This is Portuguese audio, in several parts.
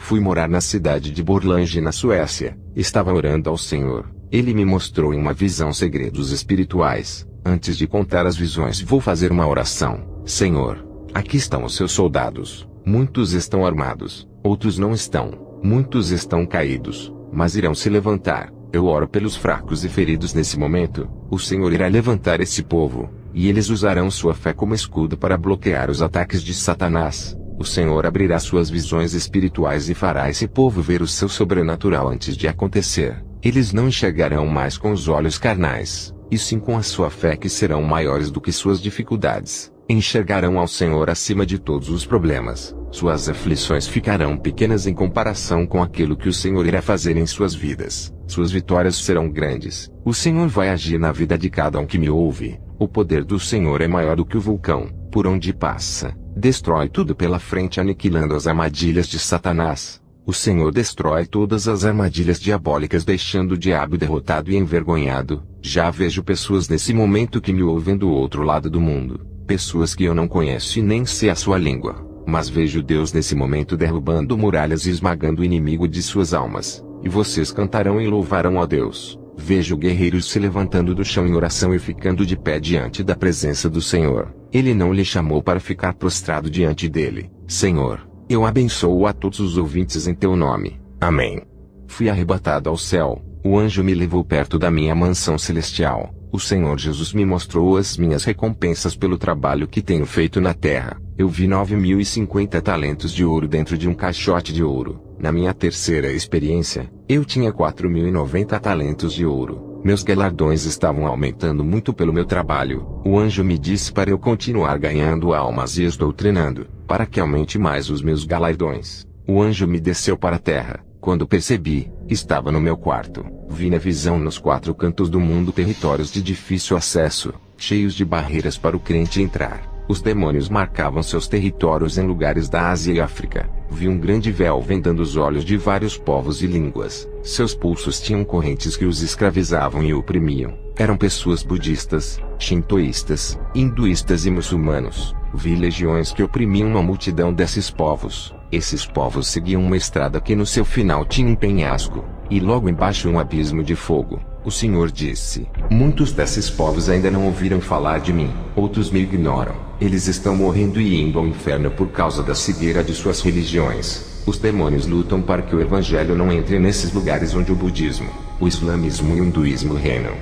Fui morar na cidade de Borlänge, na Suécia. Estava orando ao Senhor. Ele me mostrou em uma visão segredos espirituais. Antes de contar as visões, vou fazer uma oração. Senhor, aqui estão os seus soldados. Muitos estão armados, outros não estão. Muitos estão caídos, mas irão se levantar. Eu oro pelos fracos e feridos nesse momento. O Senhor irá levantar esse povo, e eles usarão sua fé como escudo para bloquear os ataques de Satanás. O Senhor abrirá suas visões espirituais e fará esse povo ver o seu sobrenatural antes de acontecer. Eles não enxergarão mais com os olhos carnais, e sim com a sua fé, que serão maiores do que suas dificuldades. Enxergarão ao Senhor acima de todos os problemas. Suas aflições ficarão pequenas em comparação com aquilo que o Senhor irá fazer em suas vidas. Suas vitórias serão grandes. O Senhor vai agir na vida de cada um que me ouve. O poder do Senhor é maior do que o vulcão, por onde passa. Destrói tudo pela frente, aniquilando as armadilhas de Satanás. O Senhor destrói todas as armadilhas diabólicas, deixando o diabo derrotado e envergonhado. Já vejo pessoas nesse momento que me ouvem do outro lado do mundo. Pessoas que eu não conheço e nem sei a sua língua. Mas vejo Deus nesse momento derrubando muralhas e esmagando o inimigo de suas almas. E vocês cantarão e louvarão a Deus. Vejo guerreiros se levantando do chão em oração e ficando de pé diante da presença do Senhor. Ele não lhe chamou para ficar prostrado diante dele. Senhor, eu abençoo a todos os ouvintes em teu nome. Amém. Fui arrebatado ao céu. O anjo me levou perto da minha mansão celestial. O Senhor Jesus me mostrou as minhas recompensas pelo trabalho que tenho feito na terra. Eu vi 9.050 talentos de ouro dentro de um caixote de ouro. Na minha terceira experiência, eu tinha 4.090 talentos de ouro. Meus galardões estavam aumentando muito pelo meu trabalho. O anjo me disse para eu continuar ganhando almas e estou treinando, para que aumente mais os meus galardões. O anjo me desceu para a terra. Quando percebi, estava no meu quarto. Vi na visão nos 4 cantos do mundo territórios de difícil acesso, cheios de barreiras para o crente entrar. Os demônios marcavam seus territórios em lugares da Ásia e África. Vi um grande véu vendando os olhos de vários povos e línguas. Seus pulsos tinham correntes que os escravizavam e oprimiam. Eram pessoas budistas, shintoístas, hinduístas e muçulmanos. Vi legiões que oprimiam uma multidão desses povos. Esses povos seguiam uma estrada que no seu final tinha um penhasco, e logo embaixo um abismo de fogo. O Senhor disse: muitos desses povos ainda não ouviram falar de mim, outros me ignoram. Eles estão morrendo e indo ao inferno por causa da cegueira de suas religiões. Os demônios lutam para que o evangelho não entre nesses lugares onde o budismo, o islamismo e o hinduísmo reinam.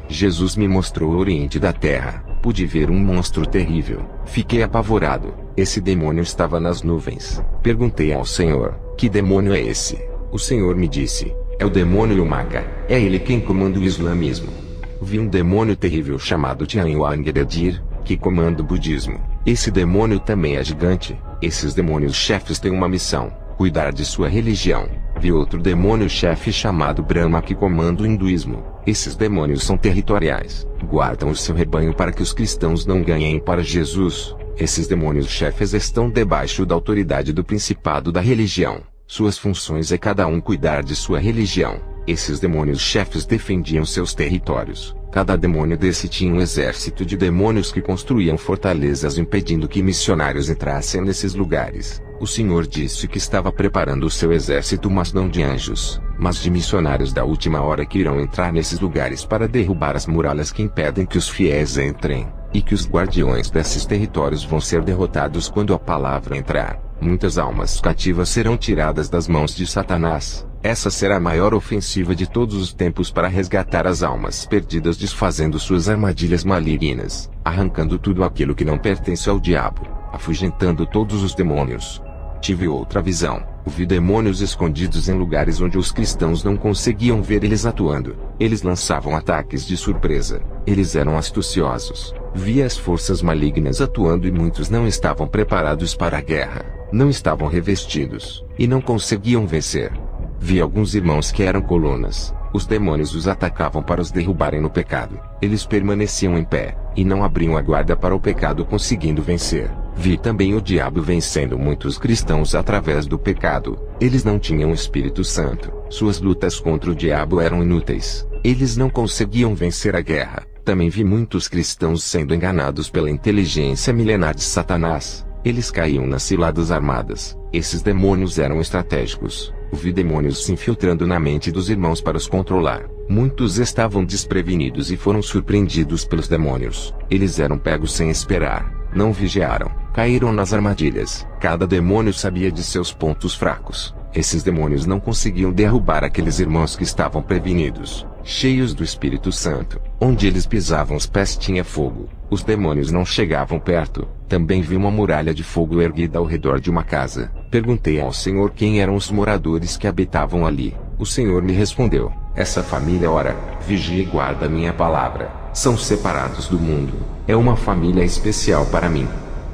Jesus me mostrou o oriente da terra. Pude ver um monstro terrível. Fiquei apavorado. Esse demônio estava nas nuvens. Perguntei ao Senhor: que demônio é esse? O Senhor me disse: é o demônio Yumaka. É ele quem comanda o islamismo. Vi um demônio terrível chamado Tianhuangeredir, que comanda o budismo. Esse demônio também é gigante. Esses demônios chefes têm uma missão: cuidar de sua religião. Vi outro demônio chefe chamado Brahma, que comanda o hinduísmo. Esses demônios são territoriais. Guardam o seu rebanho para que os cristãos não ganhem para Jesus. Esses demônios chefes estão debaixo da autoridade do principado da religião. Suas funções é cada um cuidar de sua religião. Esses demônios chefes defendiam seus territórios. Cada demônio desse tinha um exército de demônios que construíam fortalezas impedindo que missionários entrassem nesses lugares. O Senhor disse que estava preparando o seu exército, mas não de anjos, mas de missionários da última hora que irão entrar nesses lugares para derrubar as muralhas que impedem que os fiéis entrem, e que os guardiões desses territórios vão ser derrotados quando a palavra entrar. Muitas almas cativas serão tiradas das mãos de Satanás. Essa será a maior ofensiva de todos os tempos para resgatar as almas perdidas, desfazendo suas armadilhas malignas, arrancando tudo aquilo que não pertence ao diabo, afugentando todos os demônios. Tive outra visão. Vi demônios escondidos em lugares onde os cristãos não conseguiam ver eles atuando. Eles lançavam ataques de surpresa. Eles eram astuciosos. Vi as forças malignas atuando e muitos não estavam preparados para a guerra. Não estavam revestidos, e não conseguiam vencer. Vi alguns irmãos que eram colunas. Os demônios os atacavam para os derrubarem no pecado. Eles permaneciam em pé, e não abriam a guarda para o pecado, conseguindo vencer. Vi também o diabo vencendo muitos cristãos através do pecado. Eles não tinham o Espírito Santo. Suas lutas contra o diabo eram inúteis. Eles não conseguiam vencer a guerra. Também vi muitos cristãos sendo enganados pela inteligência milenar de Satanás. Eles caíam nas ciladas armadas. Esses demônios eram estratégicos. Vi demônios se infiltrando na mente dos irmãos para os controlar. Muitos estavam desprevenidos e foram surpreendidos pelos demônios. Eles eram pegos sem esperar. Não vigiaram. Caíram nas armadilhas. Cada demônio sabia de seus pontos fracos. Esses demônios não conseguiam derrubar aqueles irmãos que estavam prevenidos, cheios do Espírito Santo. Onde eles pisavam os pés tinha fogo. Os demônios não chegavam perto. Também vi uma muralha de fogo erguida ao redor de uma casa. Perguntei ao Senhor quem eram os moradores que habitavam ali. O Senhor me respondeu: essa família ora, vigia e guarda minha palavra. São separados do mundo. É uma família especial para mim.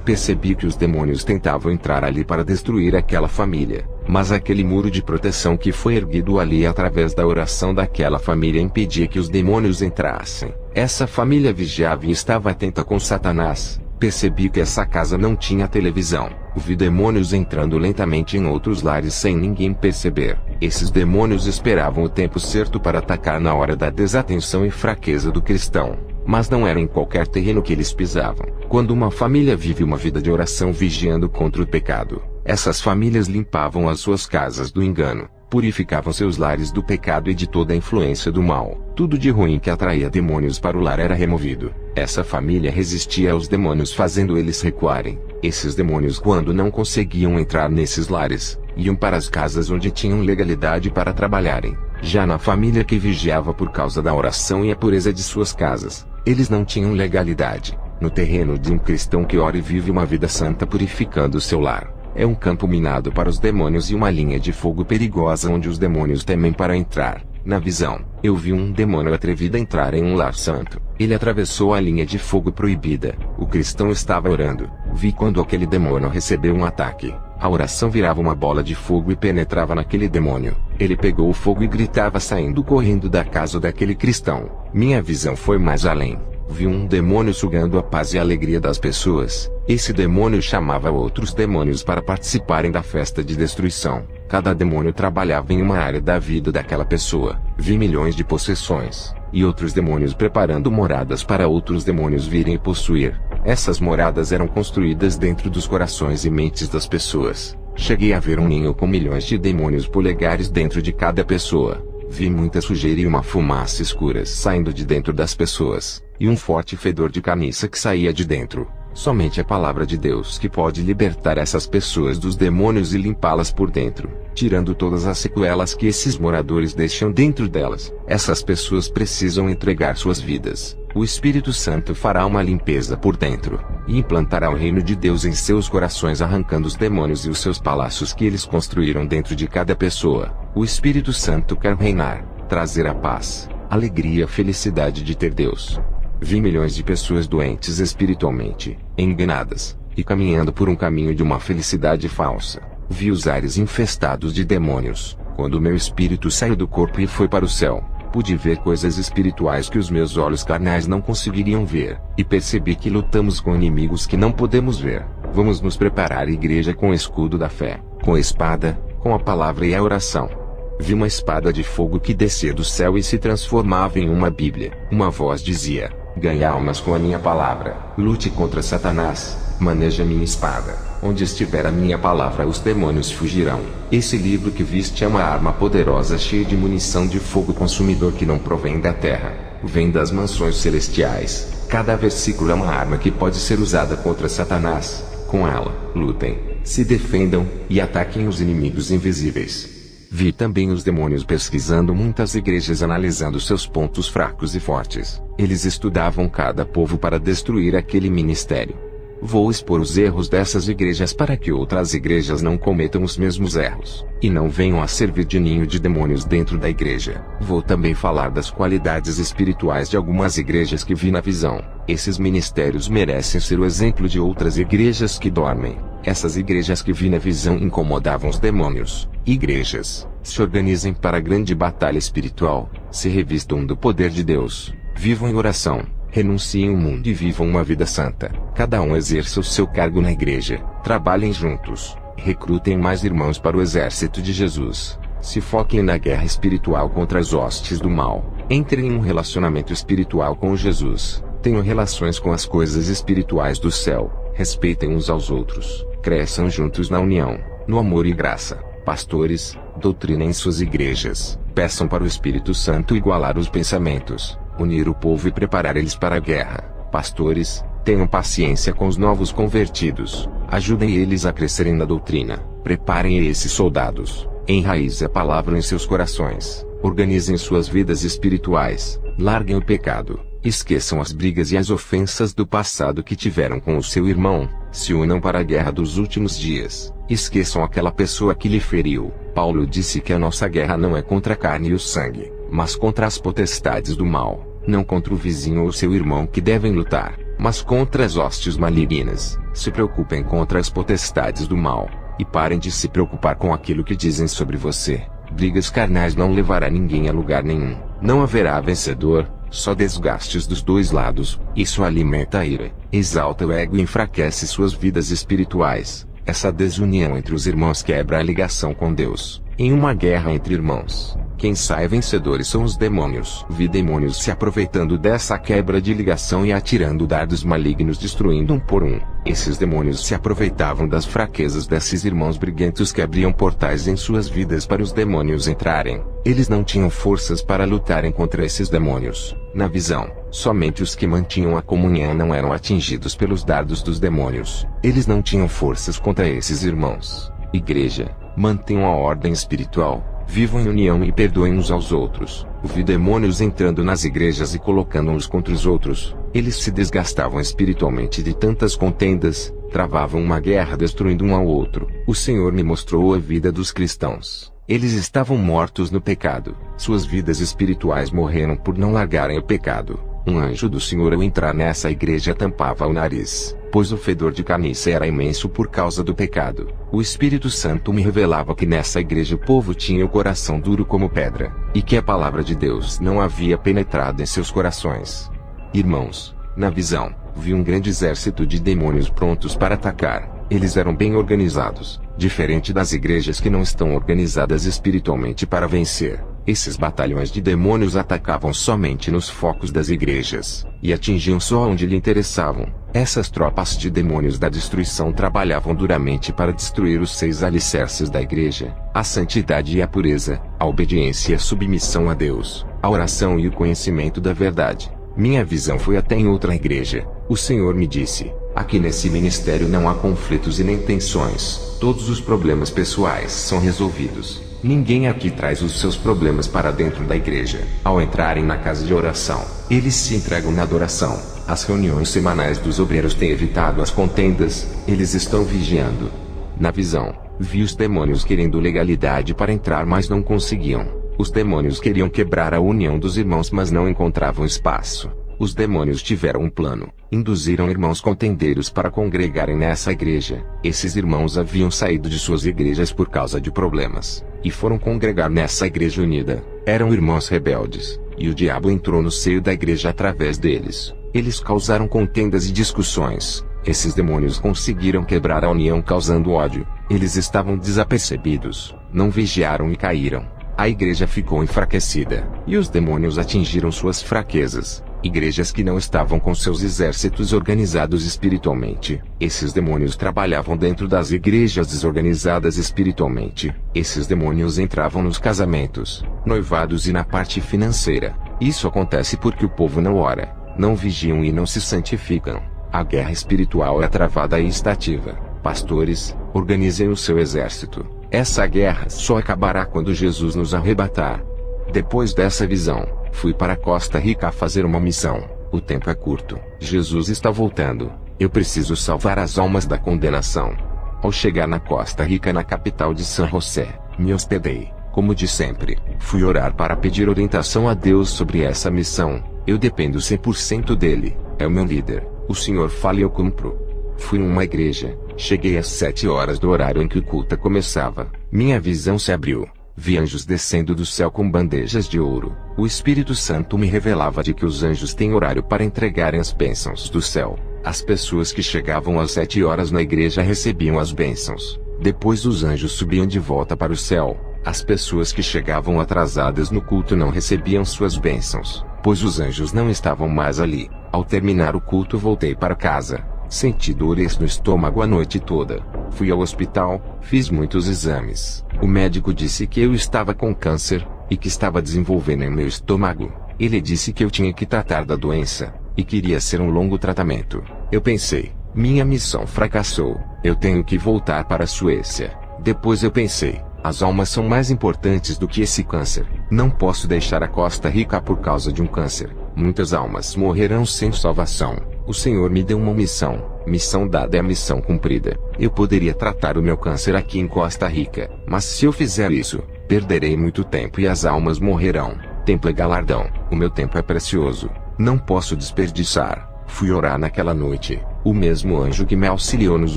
Percebi que os demônios tentavam entrar ali para destruir aquela família, mas aquele muro de proteção que foi erguido ali através da oração daquela família impedia que os demônios entrassem. Essa família vigiava e estava atenta com Satanás. Percebi que essa casa não tinha televisão. Vi demônios entrando lentamente em outros lares sem ninguém perceber. Esses demônios esperavam o tempo certo para atacar na hora da desatenção e fraqueza do cristão. Mas não era em qualquer terreno que eles pisavam. Quando uma família vive uma vida de oração vigiando contra o pecado, essas famílias limpavam as suas casas do engano, purificavam seus lares do pecado e de toda a influência do mal. Tudo de ruim que atraía demônios para o lar era removido. Essa família resistia aos demônios, fazendo eles recuarem. Esses demônios, quando não conseguiam entrar nesses lares, iam para as casas onde tinham legalidade para trabalharem. Já na família que vigiava por causa da oração e a pureza de suas casas, eles não tinham legalidade. No terreno de um cristão que ora e vive uma vida santa purificando seu lar, é um campo minado para os demônios e uma linha de fogo perigosa onde os demônios temem para entrar. Na visão, eu vi um demônio atrevido entrar em um lar santo. Ele atravessou a linha de fogo proibida. O cristão estava orando. Vi quando aquele demônio recebeu um ataque. A oração virava uma bola de fogo e penetrava naquele demônio. Ele pegou o fogo e gritava saindo correndo da casa daquele cristão. Minha visão foi mais além. Vi um demônio sugando a paz e a alegria das pessoas. Esse demônio chamava outros demônios para participarem da festa de destruição. Cada demônio trabalhava em uma área da vida daquela pessoa. Vi milhões de possessões, e outros demônios preparando moradas para outros demônios virem e possuir. Essas moradas eram construídas dentro dos corações e mentes das pessoas. Cheguei a ver um ninho com milhões de demônios polegares dentro de cada pessoa. Vi muita sujeira e uma fumaça escura saindo de dentro das pessoas, e um forte fedor de carniça que saía de dentro. Somente a palavra de Deus que pode libertar essas pessoas dos demônios e limpá-las por dentro, tirando todas as sequelas que esses moradores deixam dentro delas. Essas pessoas precisam entregar suas vidas. O Espírito Santo fará uma limpeza por dentro, e implantará o reino de Deus em seus corações, arrancando os demônios e os seus palácios que eles construíram dentro de cada pessoa. O Espírito Santo quer reinar, trazer a paz, alegria e a felicidade de ter Deus. Vi milhões de pessoas doentes espiritualmente, enganadas, e caminhando por um caminho de uma felicidade falsa. Vi os ares infestados de demônios. Quando o meu espírito saiu do corpo e foi para o céu, pude ver coisas espirituais que os meus olhos carnais não conseguiriam ver, e percebi que lutamos com inimigos que não podemos ver. Vamos nos preparar, igreja, com o escudo da fé, com a espada, com a palavra e a oração. Vi uma espada de fogo que descia do céu e se transformava em uma Bíblia. Uma voz dizia: ganhe almas com a minha palavra, lute contra Satanás, maneje a minha espada. Onde estiver a minha palavra, os demônios fugirão. Esse livro que viste é uma arma poderosa cheia de munição de fogo consumidor que não provém da terra, vem das mansões celestiais. Cada versículo é uma arma que pode ser usada contra Satanás. Com ela, lutem, se defendam, e ataquem os inimigos invisíveis. Vi também os demônios pesquisando muitas igrejas, analisando seus pontos fracos e fortes. Eles estudavam cada povo para destruir aquele ministério. Vou expor os erros dessas igrejas para que outras igrejas não cometam os mesmos erros, e não venham a servir de ninho de demônios dentro da igreja. Vou também falar das qualidades espirituais de algumas igrejas que vi na visão. Esses ministérios merecem ser o exemplo de outras igrejas que dormem. Essas igrejas que vi na visão incomodavam os demônios. Igrejas, se organizem para a grande batalha espiritual, se revistam do poder de Deus, vivam em oração, renunciem ao mundo e vivam uma vida santa. Cada um exerça o seu cargo na igreja, trabalhem juntos, recrutem mais irmãos para o exército de Jesus, se foquem na guerra espiritual contra as hostes do mal, entrem em um relacionamento espiritual com Jesus, Tenham relações com as coisas espirituais do céu. Respeitem uns aos outros. Cresçam juntos na união, no amor e graça. Pastores, doutrinem suas igrejas. Peçam para o Espírito Santo igualar os pensamentos, unir o povo e preparar eles para a guerra. Pastores, tenham paciência com os novos convertidos. Ajudem eles a crescerem na doutrina. Preparem esses soldados. Enraizem a palavra em seus corações. Organizem suas vidas espirituais. Larguem o pecado. Esqueçam as brigas e as ofensas do passado que tiveram com o seu irmão. Se unam para a guerra dos últimos dias. Esqueçam aquela pessoa que lhe feriu. Paulo disse que a nossa guerra não é contra a carne e o sangue, mas contra as potestades do mal. Não contra o vizinho ou seu irmão que devem lutar, mas contra as hostes malignas. Se preocupem contra as potestades do mal. E parem de se preocupar com aquilo que dizem sobre você. Brigas carnais não levará ninguém a lugar nenhum. Não haverá vencedor, só desgastes dos dois lados. Isso alimenta a ira, exalta o ego e enfraquece suas vidas espirituais. Essa desunião entre os irmãos quebra a ligação com Deus. Em uma guerra entre irmãos, quem sai vencedores são os demônios. Vi demônios se aproveitando dessa quebra de ligação e atirando dardos malignos, destruindo um por um. Esses demônios se aproveitavam das fraquezas desses irmãos briguentos que abriam portais em suas vidas para os demônios entrarem. Eles não tinham forças para lutarem contra esses demônios. Na visão, somente os que mantinham a comunhão não eram atingidos pelos dardos dos demônios. Eles não tinham forças contra esses irmãos. Igreja, mantenham a ordem espiritual. Vivam em união e perdoem uns aos outros. Vi demônios entrando nas igrejas e colocando uns contra os outros. Eles se desgastavam espiritualmente de tantas contendas, travavam uma guerra destruindo um ao outro. O Senhor me mostrou a vida dos cristãos. Eles estavam mortos no pecado. Suas vidas espirituais morreram por não largarem o pecado. Um anjo do Senhor ao entrar nessa igreja tampava o nariz, pois o fedor de carniça era imenso por causa do pecado. O Espírito Santo me revelava que nessa igreja o povo tinha o coração duro como pedra, e que a palavra de Deus não havia penetrado em seus corações. Irmãos, na visão, vi um grande exército de demônios prontos para atacar. Eles eram bem organizados, diferente das igrejas que não estão organizadas espiritualmente para vencer. Esses batalhões de demônios atacavam somente nos focos das igrejas, e atingiam só onde lhe interessavam. Essas tropas de demônios da destruição trabalhavam duramente para destruir os 6 alicerces da igreja: a santidade e a pureza, a obediência e a submissão a Deus, a oração e o conhecimento da verdade. Minha visão foi até em outra igreja. O Senhor me disse: aqui nesse ministério não há conflitos e nem tensões. Todos os problemas pessoais são resolvidos. Ninguém aqui traz os seus problemas para dentro da igreja. Ao entrarem na casa de oração, eles se entregam na adoração. As reuniões semanais dos obreiros têm evitado as contendas. Eles estão vigiando. Na visão, vi os demônios querendo legalidade para entrar, mas não conseguiam. Os demônios queriam quebrar a união dos irmãos, mas não encontravam espaço. Os demônios tiveram um plano. Induziram irmãos contendeiros para congregarem nessa igreja. Esses irmãos haviam saído de suas igrejas por causa de problemas, e foram congregar nessa igreja unida. Eram irmãos rebeldes, e o diabo entrou no seio da igreja através deles. Eles causaram contendas e discussões. Esses demônios conseguiram quebrar a união causando ódio. Eles estavam desapercebidos, não vigiaram e caíram. A igreja ficou enfraquecida, e os demônios atingiram suas fraquezas. Igrejas que não estavam com seus exércitos organizados espiritualmente. Esses demônios trabalhavam dentro das igrejas desorganizadas espiritualmente. Esses demônios entravam nos casamentos, noivados e na parte financeira. Isso acontece porque o povo não ora, não vigiam e não se santificam. A guerra espiritual é travada e está ativa. Pastores, organizem o seu exército. Essa guerra só acabará quando Jesus nos arrebatar. Depois dessa visão, fui para Costa Rica a fazer uma missão. O tempo é curto. Jesus está voltando. Eu preciso salvar as almas da condenação. Ao chegar na Costa Rica, na capital de San José, me hospedei, como de sempre. Fui orar para pedir orientação a Deus sobre essa missão. Eu dependo 100% dele. É o meu líder. O Senhor fala e eu cumpro. Fui em uma igreja. Cheguei às 7 horas do horário em que o culto começava. Minha visão se abriu. Vi anjos descendo do céu com bandejas de ouro. O Espírito Santo me revelava de que os anjos têm horário para entregarem as bênçãos do céu. As pessoas que chegavam às 7 horas na igreja recebiam as bênçãos. Depois os anjos subiam de volta para o céu. As pessoas que chegavam atrasadas no culto não recebiam suas bênçãos, pois os anjos não estavam mais ali. Ao terminar o culto voltei para casa. Senti dores no estômago a noite toda. Fui ao hospital, fiz muitos exames. O médico disse que eu estava com câncer, e que estava desenvolvendo em meu estômago. Ele disse que eu tinha que tratar da doença, e queria ser um longo tratamento. Eu pensei, minha missão fracassou, eu tenho que voltar para a Suécia. Depois eu pensei, as almas são mais importantes do que esse câncer. Não posso deixar a Costa Rica por causa de um câncer. Muitas almas morrerão sem salvação. O Senhor me deu uma missão dada é a missão cumprida. Eu poderia tratar o meu câncer aqui em Costa Rica, mas se eu fizer isso, perderei muito tempo e as almas morrerão. Tempo é galardão, o meu tempo é precioso, não posso desperdiçar. Fui orar naquela noite. O mesmo anjo que me auxiliou nos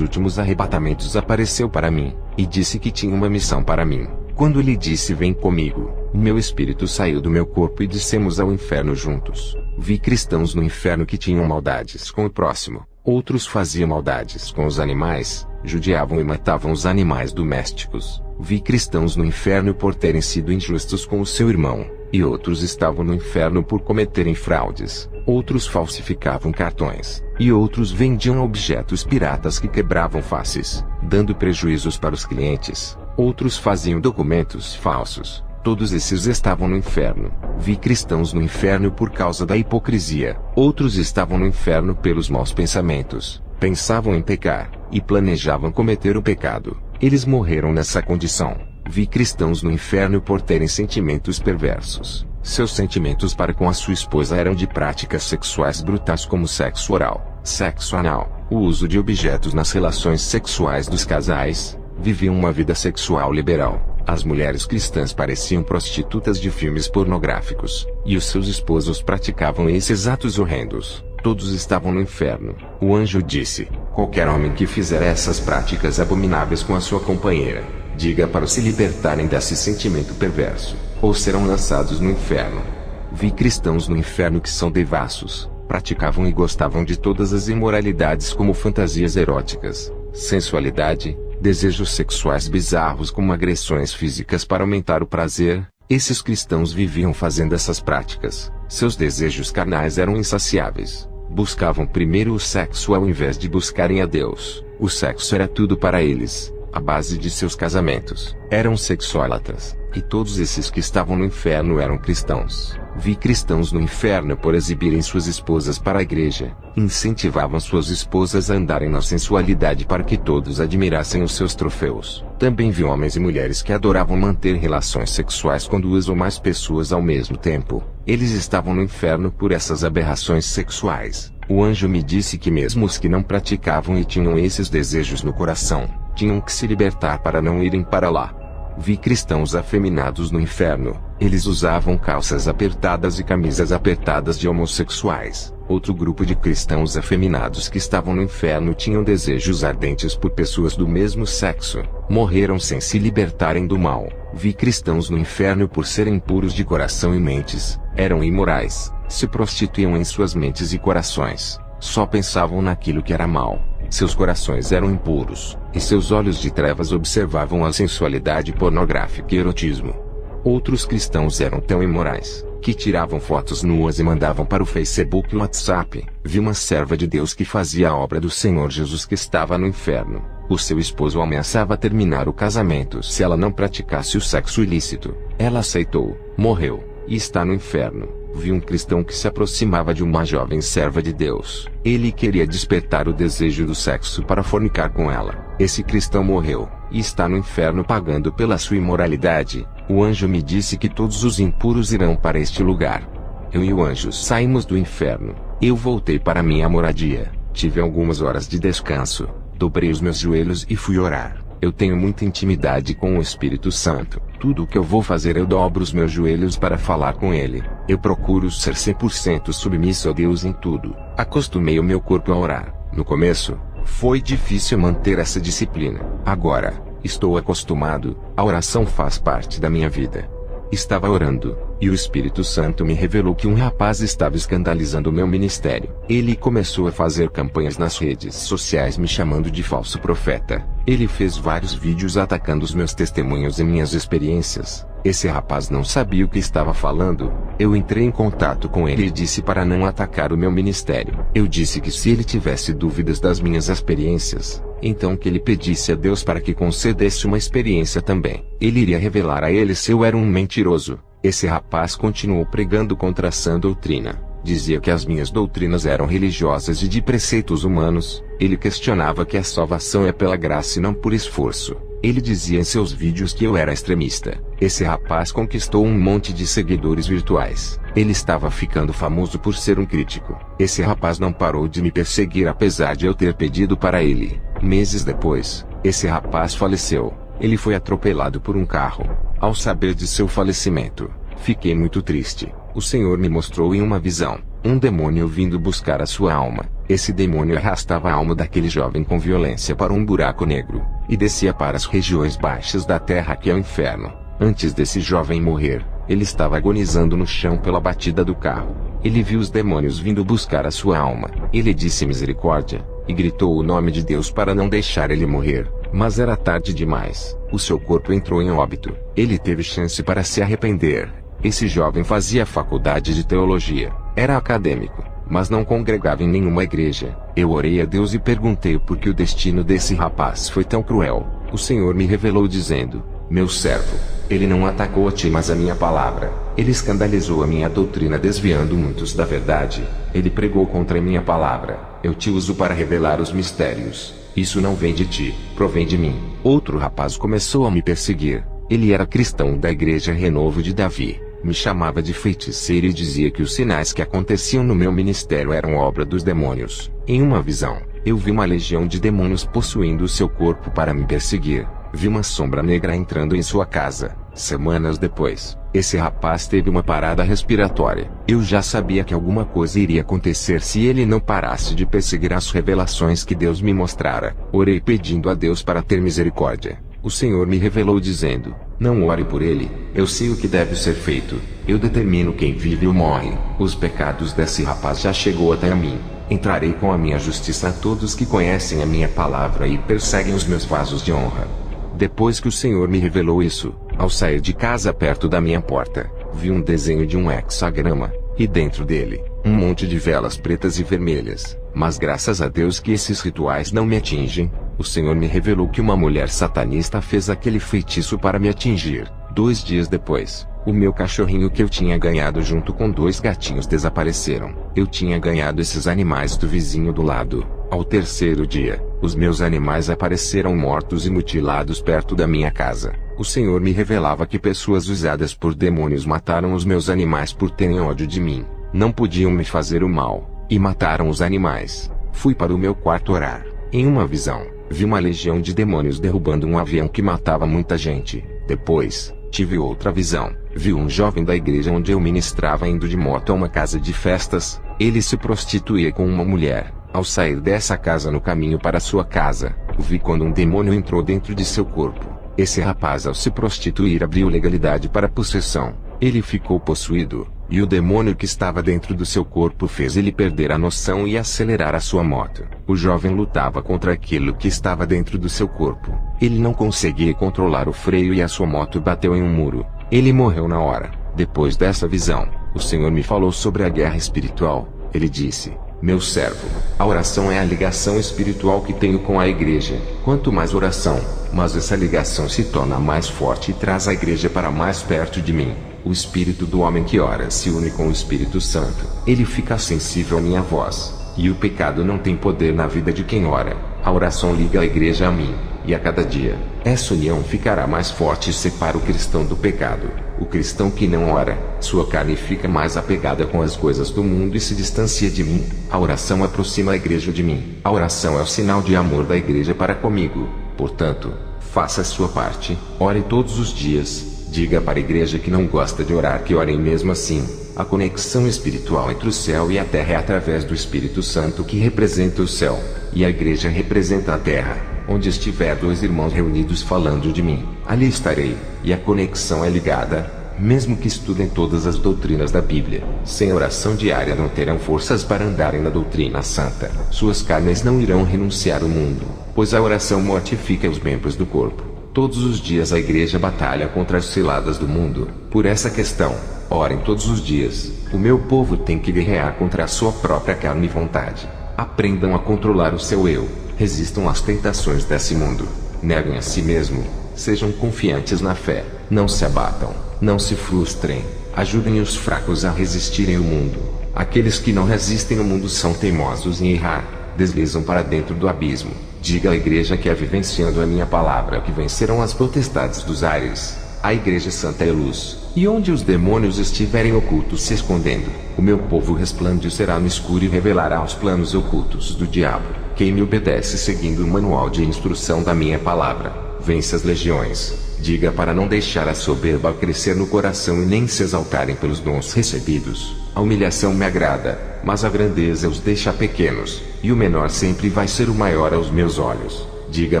últimos arrebatamentos apareceu para mim, e disse que tinha uma missão para mim. Quando ele disse vem comigo, o meu espírito saiu do meu corpo e descemos ao inferno juntos. Vi cristãos no inferno que tinham maldades com o próximo, outros faziam maldades com os animais, judiavam e matavam os animais domésticos. Vi cristãos no inferno por terem sido injustos com o seu irmão, e outros estavam no inferno por cometerem fraudes, outros falsificavam cartões, e outros vendiam objetos piratas que quebravam faces, dando prejuízos para os clientes. Outros faziam documentos falsos. Todos esses estavam no inferno. Vi cristãos no inferno por causa da hipocrisia. Outros estavam no inferno pelos maus pensamentos. Pensavam em pecar, e planejavam cometer o pecado. Eles morreram nessa condição. Vi cristãos no inferno por terem sentimentos perversos. Seus sentimentos para com a sua esposa eram de práticas sexuais brutais como sexo oral, sexo anal, o uso de objetos nas relações sexuais dos casais. Viviam uma vida sexual liberal. As mulheres cristãs pareciam prostitutas de filmes pornográficos, e os seus esposos praticavam esses atos horrendos. Todos estavam no inferno. O anjo disse: qualquer homem que fizer essas práticas abomináveis com a sua companheira, diga para se libertarem desse sentimento perverso, ou serão lançados no inferno. Vi cristãos no inferno que são devassos, praticavam e gostavam de todas as imoralidades como fantasias eróticas, sensualidade, desejos sexuais bizarros como agressões físicas para aumentar o prazer. Esses cristãos viviam fazendo essas práticas. Seus desejos carnais eram insaciáveis. Buscavam primeiro o sexo ao invés de buscarem a Deus. O sexo era tudo para eles, a base de seus casamentos. Eram sexólatras, e todos esses que estavam no inferno eram cristãos. Vi cristãos no inferno por exibirem suas esposas para a igreja. Incentivavam suas esposas a andarem na sensualidade para que todos admirassem os seus troféus. Também vi homens e mulheres que adoravam manter relações sexuais com duas ou mais pessoas ao mesmo tempo. Eles estavam no inferno por essas aberrações sexuais. O anjo me disse que mesmo os que não praticavam e tinham esses desejos no coração, tinham que se libertar para não irem para lá. Vi cristãos afeminados no inferno. Eles usavam calças apertadas e camisas apertadas de homossexuais. Outro grupo de cristãos afeminados que estavam no inferno tinham desejos ardentes por pessoas do mesmo sexo. Morreram sem se libertarem do mal. Vi cristãos no inferno por serem puros de coração e mentes. Eram imorais. Se prostituíam em suas mentes e corações. Só pensavam naquilo que era mal. Seus corações eram impuros, e seus olhos de trevas observavam a sensualidade pornográfica e erotismo. Outros cristãos eram tão imorais, que tiravam fotos nuas e mandavam para o Facebook e WhatsApp. Vi uma serva de Deus que fazia a obra do Senhor Jesus que estava no inferno. O seu esposo ameaçava terminar o casamento se ela não praticasse o sexo ilícito. Ela aceitou, morreu, e está no inferno. Vi um cristão que se aproximava de uma jovem serva de Deus. Ele queria despertar o desejo do sexo para fornicar com ela. Esse cristão morreu, e está no inferno pagando pela sua imoralidade. O anjo me disse que todos os impuros irão para este lugar. Eu e o anjo saímos do inferno. Eu voltei para minha moradia. Tive algumas horas de descanso. Dobrei os meus joelhos e fui orar. Eu tenho muita intimidade com o Espírito Santo. Tudo o que eu vou fazer eu dobro os meus joelhos para falar com Ele. Eu procuro ser 100% submisso a Deus em tudo. Acostumei o meu corpo a orar. No começo, foi difícil manter essa disciplina. Agora, estou acostumado. A oração faz parte da minha vida. Estava orando, e o Espírito Santo me revelou que um rapaz estava escandalizando o meu ministério. Ele começou a fazer campanhas nas redes sociais me chamando de falso profeta. Ele fez vários vídeos atacando os meus testemunhos e minhas experiências. Esse rapaz não sabia o que estava falando. Eu entrei em contato com ele e disse para não atacar o meu ministério. Eu disse que se ele tivesse dúvidas das minhas experiências, então que ele pedisse a Deus para que concedesse uma experiência também. Ele iria revelar a ele se eu era um mentiroso. Esse rapaz continuou pregando contra a sã doutrina. Dizia que as minhas doutrinas eram religiosas e de preceitos humanos. Ele questionava que a salvação é pela graça e não por esforço. Ele dizia em seus vídeos que eu era extremista. Esse rapaz conquistou um monte de seguidores virtuais. Ele estava ficando famoso por ser um crítico. Esse rapaz não parou de me perseguir apesar de eu ter pedido para ele. Meses depois, esse rapaz faleceu. Ele foi atropelado por um carro. Ao saber de seu falecimento, fiquei muito triste. O Senhor me mostrou em uma visão um demônio vindo buscar a sua alma. Esse demônio arrastava a alma daquele jovem com violência para um buraco negro, e descia para as regiões baixas da terra que é o inferno. Antes desse jovem morrer, ele estava agonizando no chão pela batida do carro. Ele viu os demônios vindo buscar a sua alma. Ele disse misericórdia, e gritou o nome de Deus para não deixar ele morrer. Mas era tarde demais. O seu corpo entrou em óbito. Ele teve chance para se arrepender. Esse jovem fazia faculdade de teologia. Era acadêmico, mas não congregava em nenhuma igreja. Eu orei a Deus e perguntei por que o destino desse rapaz foi tão cruel. O Senhor me revelou dizendo: meu servo, ele não atacou a ti mas a minha palavra. Ele escandalizou a minha doutrina desviando muitos da verdade. Ele pregou contra a minha palavra. Eu te uso para revelar os mistérios. Isso não vem de ti, provém de mim. Outro rapaz começou a me perseguir. Ele era cristão da igreja Renovo de Davi. Me chamava de feiticeiro e dizia que os sinais que aconteciam no meu ministério eram obra dos demônios. Em uma visão, eu vi uma legião de demônios possuindo o seu corpo para me perseguir. Vi uma sombra negra entrando em sua casa. Semanas depois, esse rapaz teve uma parada respiratória. Eu já sabia que alguma coisa iria acontecer se ele não parasse de perseguir as revelações que Deus me mostrara. Orei pedindo a Deus para ter misericórdia. O Senhor me revelou dizendo: não ore por ele, eu sei o que deve ser feito. Eu determino quem vive ou morre. Os pecados desse rapaz já chegou até a mim. Entrarei com a minha justiça a todos que conhecem a minha palavra e perseguem os meus vasos de honra. Depois que o Senhor me revelou isso, ao sair de casa perto da minha porta, vi um desenho de um hexagrama, e dentro dele, um monte de velas pretas e vermelhas. Mas graças a Deus que esses rituais não me atingem. O Senhor me revelou que uma mulher satanista fez aquele feitiço para me atingir. 2 dias depois, o meu cachorrinho que eu tinha ganhado junto com 2 gatinhos desapareceram. Eu tinha ganhado esses animais do vizinho do lado. Ao 3º dia, os meus animais apareceram mortos e mutilados perto da minha casa. O Senhor me revelava que pessoas usadas por demônios mataram os meus animais por terem ódio de mim. Não podiam me fazer o mal, e mataram os animais. Fui para o meu quarto orar. Em uma visão, vi uma legião de demônios derrubando um avião que matava muita gente. Depois, tive outra visão. Vi um jovem da igreja onde eu ministrava indo de moto a uma casa de festas. Ele se prostituía com uma mulher. Ao sair dessa casa no caminho para sua casa, vi quando um demônio entrou dentro de seu corpo. Esse rapaz, ao se prostituir, abriu legalidade para possessão. Ele ficou possuído, e o demônio que estava dentro do seu corpo fez ele perder a noção e acelerar a sua moto. O jovem lutava contra aquilo que estava dentro do seu corpo. Ele não conseguia controlar o freio e a sua moto bateu em um muro. Ele morreu na hora. Depois dessa visão, o Senhor me falou sobre a guerra espiritual. Ele disse: meu servo, a oração é a ligação espiritual que tenho com a igreja. Quanto mais oração, mas essa ligação se torna mais forte e traz a igreja para mais perto de mim. O espírito do homem que ora se une com o Espírito Santo. Ele fica sensível à minha voz. E o pecado não tem poder na vida de quem ora. A oração liga a igreja a mim, e a cada dia, essa união ficará mais forte e separa o cristão do pecado. O cristão que não ora, sua carne fica mais apegada com as coisas do mundo e se distancia de mim. A oração aproxima a igreja de mim. A oração é o sinal de amor da igreja para comigo. Portanto, faça a sua parte, ore todos os dias. Diga para a igreja que não gosta de orar que orem mesmo assim. A conexão espiritual entre o céu e a terra é através do Espírito Santo que representa o céu, e a igreja representa a terra. Onde estiver 2 irmãos reunidos falando de mim, ali estarei, e a conexão é ligada. mesmo que estudem todas as doutrinas da Bíblia, sem oração diária não terão forças para andarem na doutrina santa. Suas carnes não irão renunciar ao mundo, pois a oração mortifica os membros do corpo. Todos os dias a igreja batalha contra as ciladas do mundo. Por essa questão, orem todos os dias. O meu povo tem que guerrear contra a sua própria carne e vontade. Aprendam a controlar o seu eu. Resistam às tentações desse mundo. Neguem a si mesmo. Sejam confiantes na fé. Não se abatam. Não se frustrem. Ajudem os fracos a resistirem ao mundo. Aqueles que não resistem ao mundo são teimosos em errar. Deslizam para dentro do abismo. Diga à igreja que é vivenciando a minha palavra que vencerão as potestades dos ares. A igreja santa é luz, e onde os demônios estiverem ocultos se escondendo, o meu povo resplandecerá no escuro e revelará os planos ocultos do diabo. Quem me obedece seguindo o manual de instrução da minha palavra, vence as legiões. Diga para não deixar a soberba crescer no coração e nem se exaltarem pelos dons recebidos. A humilhação me agrada, mas a grandeza os deixa pequenos, e o menor sempre vai ser o maior aos meus olhos. Diga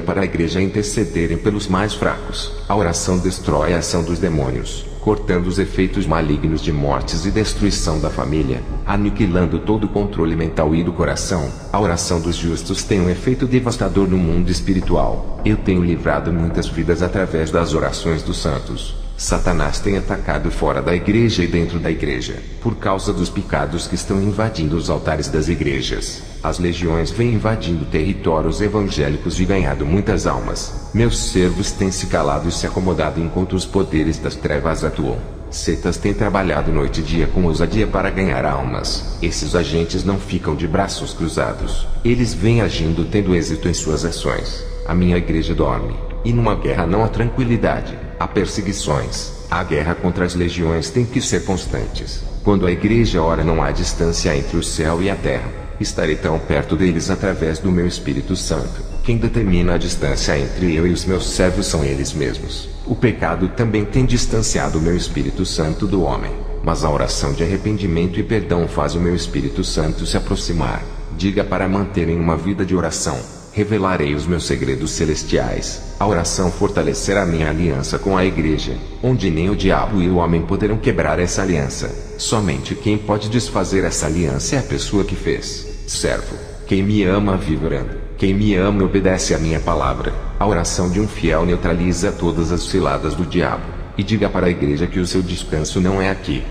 para a igreja intercederem pelos mais fracos. A oração destrói a ação dos demônios, cortando os efeitos malignos de mortes e destruição da família, aniquilando todo o controle mental e do coração. A oração dos justos tem um efeito devastador no mundo espiritual. Eu tenho livrado muitas vidas através das orações dos santos. Satanás tem atacado fora da igreja e dentro da igreja, por causa dos pecados que estão invadindo os altares das igrejas. As legiões vêm invadindo territórios evangélicos e ganhado muitas almas. Meus servos têm se calado e se acomodado enquanto os poderes das trevas atuam. Setas têm trabalhado noite e dia com ousadia para ganhar almas. Esses agentes não ficam de braços cruzados. Eles vêm agindo tendo êxito em suas ações. A minha igreja dorme. E numa guerra não há tranquilidade, há perseguições. A guerra contra as legiões tem que ser constantes. Quando a igreja ora não há distância entre o céu e a terra. Estarei tão perto deles através do meu Espírito Santo. Quem determina a distância entre eu e os meus servos são eles mesmos. O pecado também tem distanciado o meu Espírito Santo do homem. Mas a oração de arrependimento e perdão faz o meu Espírito Santo se aproximar. Diga para manterem uma vida de oração. Revelarei os meus segredos celestiais. A oração fortalecerá minha aliança com a igreja, onde nem o diabo e o homem poderão quebrar essa aliança. Somente quem pode desfazer essa aliança é a pessoa que fez. Servo, quem me ama vive orando. Quem me ama obedece à minha palavra. A oração de um fiel neutraliza todas as ciladas do diabo. E diga para a igreja que o seu descanso não é aqui.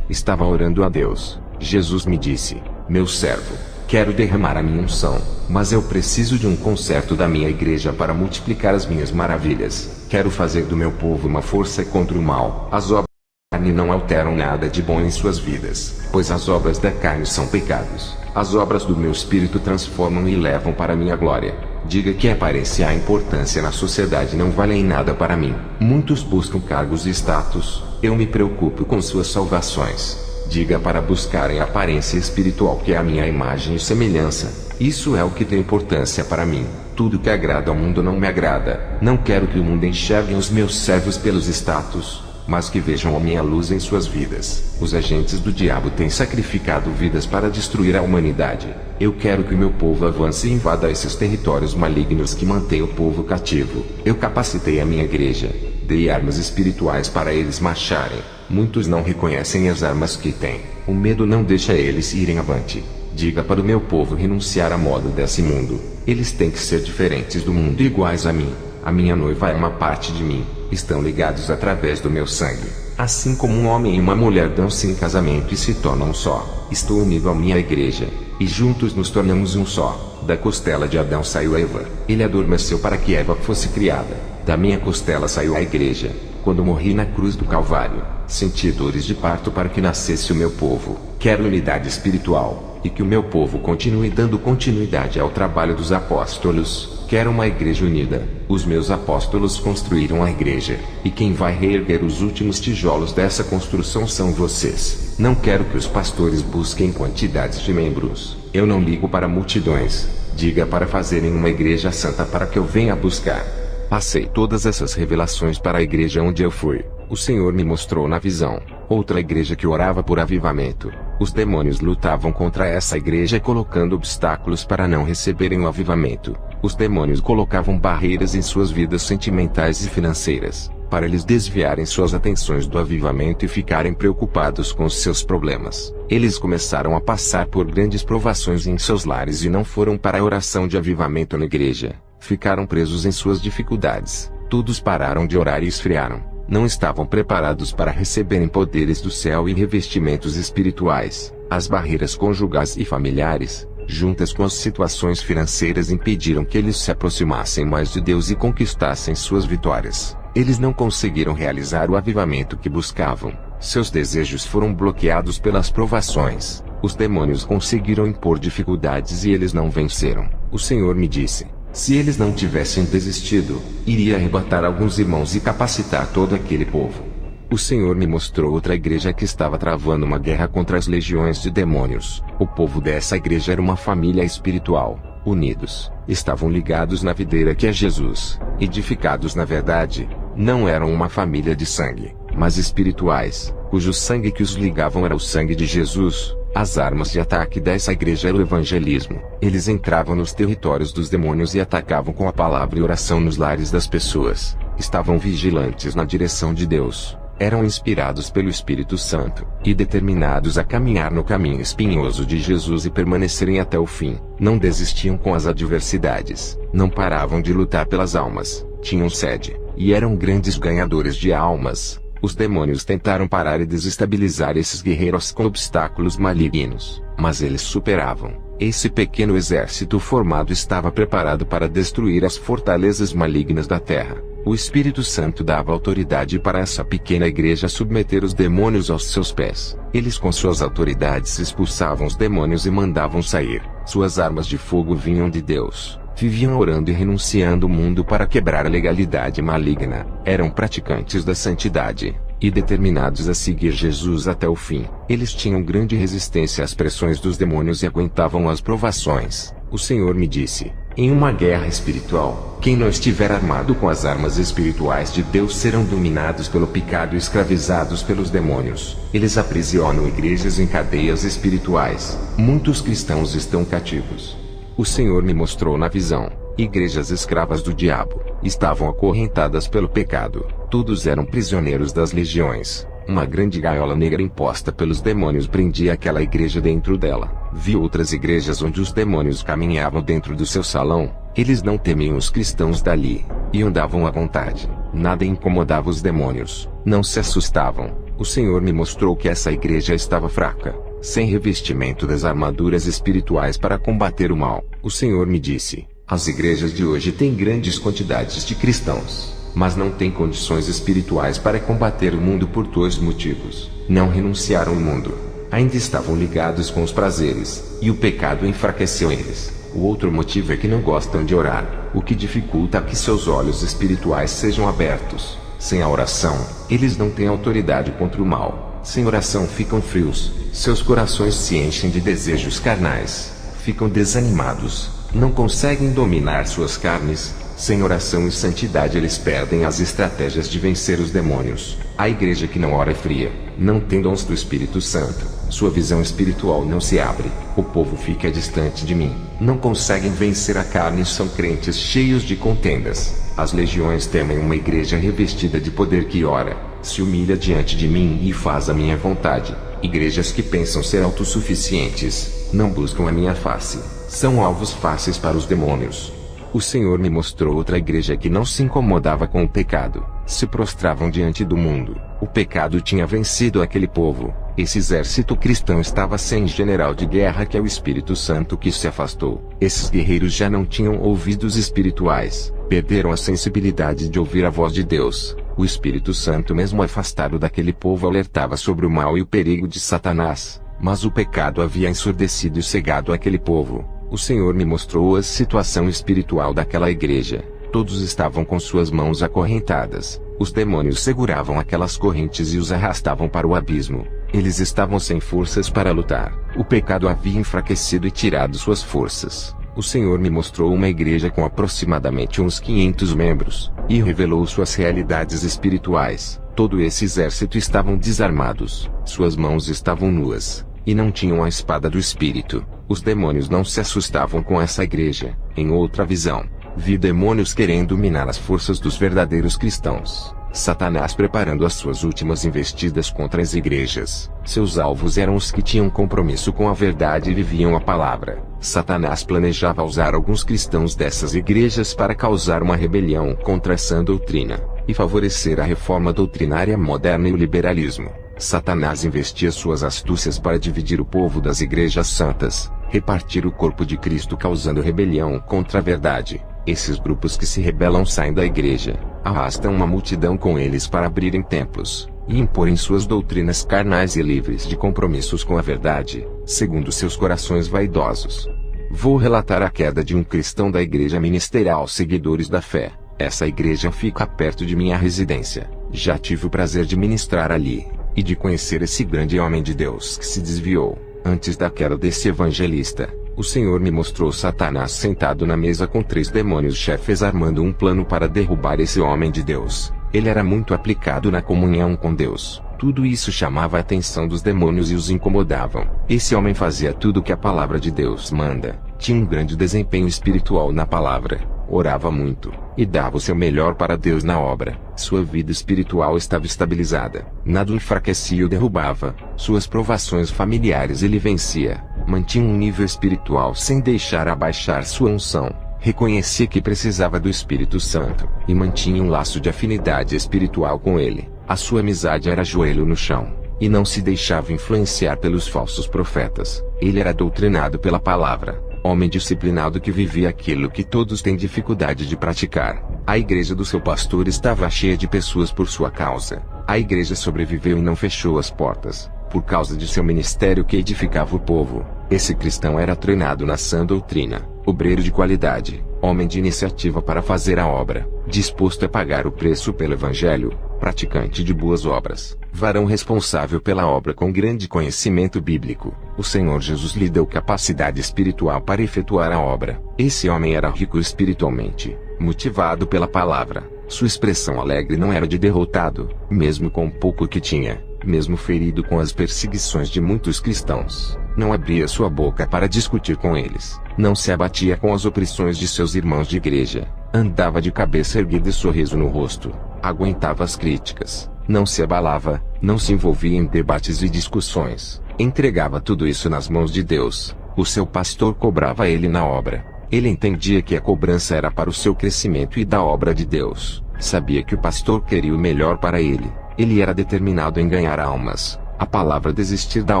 Estava orando a Deus. Jesus me disse: meu servo, quero derramar a minha unção, mas eu preciso de um conserto da minha igreja para multiplicar as minhas maravilhas. Quero fazer do meu povo uma força contra o mal. As obras da carne não alteram nada de bom em suas vidas, pois as obras da carne são pecados. As obras do meu espírito transformam e levam para a minha glória. Diga que a aparência e a importância na sociedade não valem nada para mim. Muitos buscam cargos e status. Eu me preocupo com suas salvações. Diga para buscarem a aparência espiritual que é a minha imagem e semelhança. Isso é o que tem importância para mim. Tudo que agrada ao mundo não me agrada. Não quero que o mundo enxergue os meus servos pelos status, mas que vejam a minha luz em suas vidas. Os agentes do diabo têm sacrificado vidas para destruir a humanidade. Eu quero que o meu povo avance e invada esses territórios malignos que mantêm o povo cativo. Eu capacitei a minha igreja. Dei armas espirituais para eles marcharem. Muitos não reconhecem as armas que têm. O medo não deixa eles irem avante. Diga para o meu povo renunciar à moda desse mundo. Eles têm que ser diferentes do mundo e iguais a mim. A minha noiva é uma parte de mim. Estão ligados através do meu sangue. Assim como um homem e uma mulher dão-se em casamento e se tornam um só. Estou unido à minha igreja. E juntos nos tornamos um só. Da costela de Adão saiu Eva. Ele adormeceu para que Eva fosse criada. Da minha costela saiu a igreja. Quando morri na cruz do Calvário, senti dores de parto para que nascesse o meu povo. Quero unidade espiritual, e que o meu povo continue dando continuidade ao trabalho dos apóstolos. Quero uma igreja unida. Os meus apóstolos construíram a igreja, e quem vai reerguer os últimos tijolos dessa construção são vocês. Não quero que os pastores busquem quantidades de membros. Eu não ligo para multidões. Diga para fazerem uma igreja santa para que eu venha buscar. Passei todas essas revelações para a igreja onde eu fui. O Senhor me mostrou na visão outra igreja que orava por avivamento. Os demônios lutavam contra essa igreja colocando obstáculos para não receberem o avivamento. Os demônios colocavam barreiras em suas vidas sentimentais e financeiras. para eles desviarem suas atenções do avivamento e ficarem preocupados com os seus problemas. Eles começaram a passar por grandes provações em seus lares e não foram para a oração de avivamento na igreja. Ficaram presos em suas dificuldades. Todos pararam de orar e esfriaram. Não estavam preparados para receberem poderes do céu e revestimentos espirituais. As barreiras conjugais e familiares, juntas com as situações financeiras, impediram que eles se aproximassem mais de Deus e conquistassem suas vitórias. Eles não conseguiram realizar o avivamento que buscavam. Seus desejos foram bloqueados pelas provações. Os demônios conseguiram impor dificuldades e eles não venceram. O Senhor me disse: se eles não tivessem desistido, iria arrebatar alguns irmãos e capacitar todo aquele povo. O Senhor me mostrou outra igreja que estava travando uma guerra contra as legiões de demônios. O povo dessa igreja era uma família espiritual, unidos, estavam ligados na videira que é Jesus, edificados na verdade. Não eram uma família de sangue, mas espirituais, cujo sangue que os ligavam era o sangue de Jesus. As armas de ataque dessa igreja era o evangelismo. Eles entravam nos territórios dos demônios e atacavam com a palavra e oração nos lares das pessoas. Estavam vigilantes na direção de Deus. Eram inspirados pelo Espírito Santo, e determinados a caminhar no caminho espinhoso de Jesus e permanecerem até o fim. Não desistiam com as adversidades, não paravam de lutar pelas almas, tinham sede, e eram grandes ganhadores de almas. Os demônios tentaram parar e desestabilizar esses guerreiros com obstáculos malignos, mas eles superavam. Esse pequeno exército formado estava preparado para destruir as fortalezas malignas da terra. O Espírito Santo dava autoridade para essa pequena igreja submeter os demônios aos seus pés. Eles com suas autoridades expulsavam os demônios e mandavam sair. Suas armas de fogo vinham de Deus. Viviam orando e renunciando o mundo para quebrar a legalidade maligna. Eram praticantes da santidade, e determinados a seguir Jesus até o fim. Eles tinham grande resistência às pressões dos demônios e aguentavam as provações. O Senhor me disse: em uma guerra espiritual, quem não estiver armado com as armas espirituais de Deus serão dominados pelo pecado e escravizados pelos demônios. Eles aprisionam igrejas em cadeias espirituais. Muitos cristãos estão cativos. O Senhor me mostrou na visão: igrejas escravas do diabo, estavam acorrentadas pelo pecado. Todos eram prisioneiros das legiões. Uma grande gaiola negra imposta pelos demônios prendia aquela igreja dentro dela. Vi outras igrejas onde os demônios caminhavam dentro do seu salão. Eles não temiam os cristãos dali, e andavam à vontade. Nada incomodava os demônios, não se assustavam. O Senhor me mostrou que essa igreja estava fraca, sem revestimento das armaduras espirituais para combater o mal. O Senhor me disse: as igrejas de hoje têm grandes quantidades de cristãos, mas não têm condições espirituais para combater o mundo por dois motivos. Não renunciaram ao mundo. Ainda estavam ligados com os prazeres, e o pecado enfraqueceu eles. O outro motivo é que não gostam de orar, o que dificulta que seus olhos espirituais sejam abertos. Sem a oração, eles não têm autoridade contra o mal. Sem oração ficam frios, seus corações se enchem de desejos carnais, ficam desanimados, não conseguem dominar suas carnes. Sem oração e santidade eles perdem as estratégias de vencer os demônios. A igreja que não ora é fria, não tem dons do Espírito Santo, sua visão espiritual não se abre, o povo fica distante de mim, não conseguem vencer a carne e são crentes cheios de contendas. As legiões temem uma igreja revestida de poder que ora, se humilha diante de mim e faz a minha vontade. Igrejas que pensam ser autossuficientes, não buscam a minha face, são alvos fáceis para os demônios. O Senhor me mostrou outra igreja que não se incomodava com o pecado, se prostravam diante do mundo. O pecado tinha vencido aquele povo. Esse exército cristão estava sem general de guerra, que é o Espírito Santo, que se afastou. Esses guerreiros já não tinham ouvidos espirituais, perderam a sensibilidade de ouvir a voz de Deus. O Espírito Santo, mesmo afastado daquele povo, alertava sobre o mal e o perigo de Satanás, mas o pecado havia ensurdecido e cegado aquele povo. O Senhor me mostrou a situação espiritual daquela igreja. Todos estavam com suas mãos acorrentadas. Os demônios seguravam aquelas correntes e os arrastavam para o abismo. Eles estavam sem forças para lutar. O pecado havia enfraquecido e tirado suas forças. O Senhor me mostrou uma igreja com aproximadamente uns 500 membros, e revelou suas realidades espirituais. Todo esse exército estavam desarmados. Suas mãos estavam nuas, e não tinham a espada do Espírito. Os demônios não se assustavam com essa igreja. Em outra visão, vi demônios querendo dominar as forças dos verdadeiros cristãos. Satanás preparando as suas últimas investidas contra as igrejas. Seus alvos eram os que tinham compromisso com a verdade e viviam a palavra. Satanás planejava usar alguns cristãos dessas igrejas para causar uma rebelião contra a sã doutrina, e favorecer a reforma doutrinária moderna e o liberalismo. Satanás investia suas astúcias para dividir o povo das igrejas santas, repartir o corpo de Cristo causando rebelião contra a verdade. Esses grupos que se rebelam saem da igreja, arrastam uma multidão com eles para abrirem templos, e imporem suas doutrinas carnais e livres de compromissos com a verdade, segundo seus corações vaidosos. Vou relatar a queda de um cristão da igreja ministerial Seguidores da Fé. Essa igreja fica perto de minha residência. Já tive o prazer de ministrar ali, e de conhecer esse grande homem de Deus que se desviou. Antes da queda desse evangelista, o Senhor me mostrou Satanás sentado na mesa com 3 demônios chefes armando um plano para derrubar esse homem de Deus. Ele era muito aplicado na comunhão com Deus. Tudo isso chamava a atenção dos demônios e os incomodavam. Esse homem fazia tudo o que a palavra de Deus manda. Tinha um grande desempenho espiritual na palavra. Orava muito, e dava o seu melhor para Deus na obra. Sua vida espiritual estava estabilizada. Nada o enfraquecia ou derrubava. Suas provações familiares ele vencia. Mantinha um nível espiritual sem deixar abaixar sua unção. Reconhecia que precisava do Espírito Santo, e mantinha um laço de afinidade espiritual com ele. A sua amizade era joelho no chão, e não se deixava influenciar pelos falsos profetas. Ele era doutrinado pela palavra. Homem disciplinado que vivia aquilo que todos têm dificuldade de praticar. A igreja do seu pastor estava cheia de pessoas por sua causa. A igreja sobreviveu e não fechou as portas, por causa de seu ministério que edificava o povo. Esse cristão era treinado na sã doutrina, obreiro de qualidade, homem de iniciativa para fazer a obra, disposto a pagar o preço pelo evangelho, praticante de boas obras, varão responsável pela obra com grande conhecimento bíblico. O Senhor Jesus lhe deu capacidade espiritual para efetuar a obra. Esse homem era rico espiritualmente, motivado pela palavra. Sua expressão alegre não era de derrotado, mesmo com o pouco que tinha. Mesmo ferido com as perseguições de muitos cristãos, não abria sua boca para discutir com eles. Não se abatia com as opressões de seus irmãos de igreja. Andava de cabeça erguida e sorriso no rosto. Aguentava as críticas. Não se abalava, não se envolvia em debates e discussões. Entregava tudo isso nas mãos de Deus. O seu pastor cobrava ele na obra. Ele entendia que a cobrança era para o seu crescimento e da obra de Deus. Sabia que o pastor queria o melhor para ele. Ele era determinado em ganhar almas. A palavra desistir da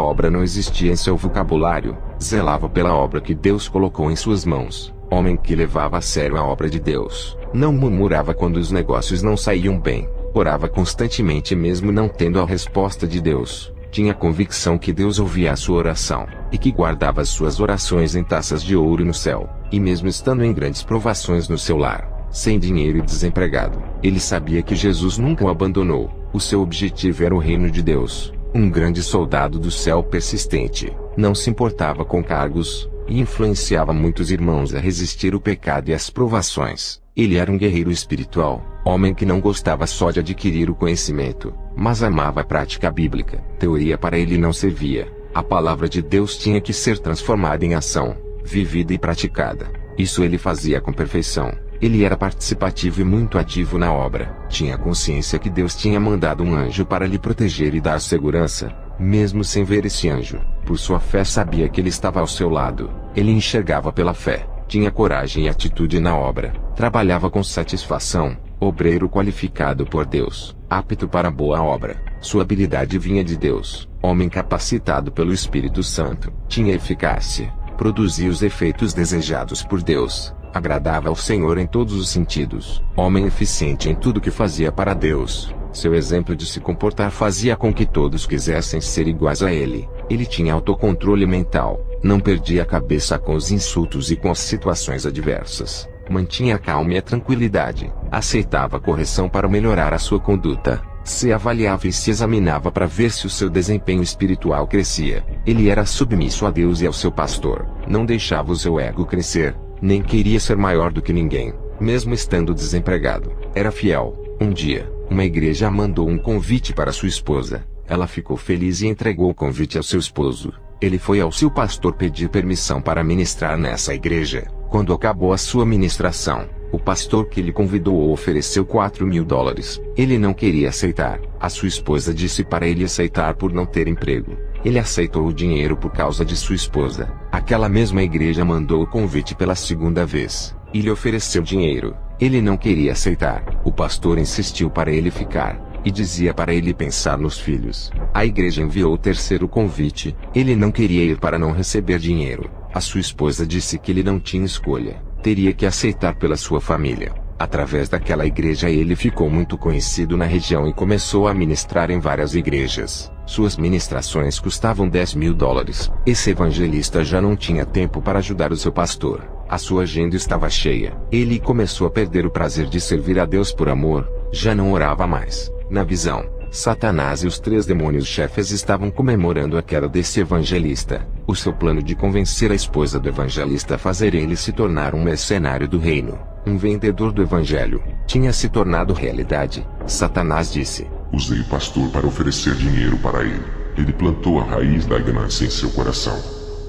obra não existia em seu vocabulário. Zelava pela obra que Deus colocou em suas mãos. Homem que levava a sério a obra de Deus. Não murmurava quando os negócios não saíam bem. Orava constantemente mesmo não tendo a resposta de Deus. Tinha convicção que Deus ouvia a sua oração, e que guardava as suas orações em taças de ouro no céu. E mesmo estando em grandes provações no seu lar, sem dinheiro e desempregado, ele sabia que Jesus nunca o abandonou. O seu objetivo era o reino de Deus. Um grande soldado do céu persistente, não se importava com cargos, e influenciava muitos irmãos a resistir o pecado e as provações. Ele era um guerreiro espiritual, homem que não gostava só de adquirir o conhecimento, mas amava a prática bíblica. Teoria para ele não servia. A palavra de Deus tinha que ser transformada em ação, vivida e praticada. Isso ele fazia com perfeição. Ele era participativo e muito ativo na obra. Tinha consciência que Deus tinha mandado um anjo para lhe proteger e dar segurança, mesmo sem ver esse anjo. Por sua fé sabia que ele estava ao seu lado. Ele enxergava pela fé. Tinha coragem e atitude na obra. Trabalhava com satisfação. Obreiro qualificado por Deus, apto para boa obra. Sua habilidade vinha de Deus. Homem capacitado pelo Espírito Santo. Tinha eficácia. Produzia os efeitos desejados por Deus. Agradava ao Senhor em todos os sentidos. Homem eficiente em tudo que fazia para Deus. Seu exemplo de se comportar fazia com que todos quisessem ser iguais a ele. Ele tinha autocontrole mental. Não perdia a cabeça com os insultos e com as situações adversas. Mantinha a calma e a tranquilidade. Aceitava a correção para melhorar a sua conduta. Se avaliava e se examinava para ver se o seu desempenho espiritual crescia. Ele era submisso a Deus e ao seu pastor. Não deixava o seu ego crescer. Nem queria ser maior do que ninguém, mesmo estando desempregado. Era fiel. Um dia, uma igreja mandou um convite para sua esposa. Ela ficou feliz e entregou o convite ao seu esposo. Ele foi ao seu pastor pedir permissão para ministrar nessa igreja. Quando acabou a sua ministração, O pastor que lhe convidou ofereceu $4.000. Ele não queria aceitar. A sua esposa disse para ele aceitar por não ter emprego. Ele aceitou o dinheiro por causa de sua esposa. Aquela mesma igreja mandou o convite pela segunda vez, e lhe ofereceu dinheiro. Ele não queria aceitar. O pastor insistiu para ele ficar, e dizia para ele pensar nos filhos. A igreja enviou o terceiro convite. Ele não queria ir para não receber dinheiro. A sua esposa disse que ele não tinha escolha. Teria que aceitar pela sua família. Através daquela igreja ele ficou muito conhecido na região e começou a ministrar em várias igrejas. Suas ministrações custavam $10.000. Esse evangelista já não tinha tempo para ajudar o seu pastor. A sua agenda estava cheia. Ele começou a perder o prazer de servir a Deus por amor. Já não orava mais. Na visão, Satanás e os 3 demônios chefes estavam comemorando a queda desse evangelista. O seu plano de convencer a esposa do evangelista a fazer ele se tornar um mercenário do reino, um vendedor do evangelho, tinha se tornado realidade. Satanás disse: usei o pastor para oferecer dinheiro para ele. Ele plantou a raiz da ganância em seu coração.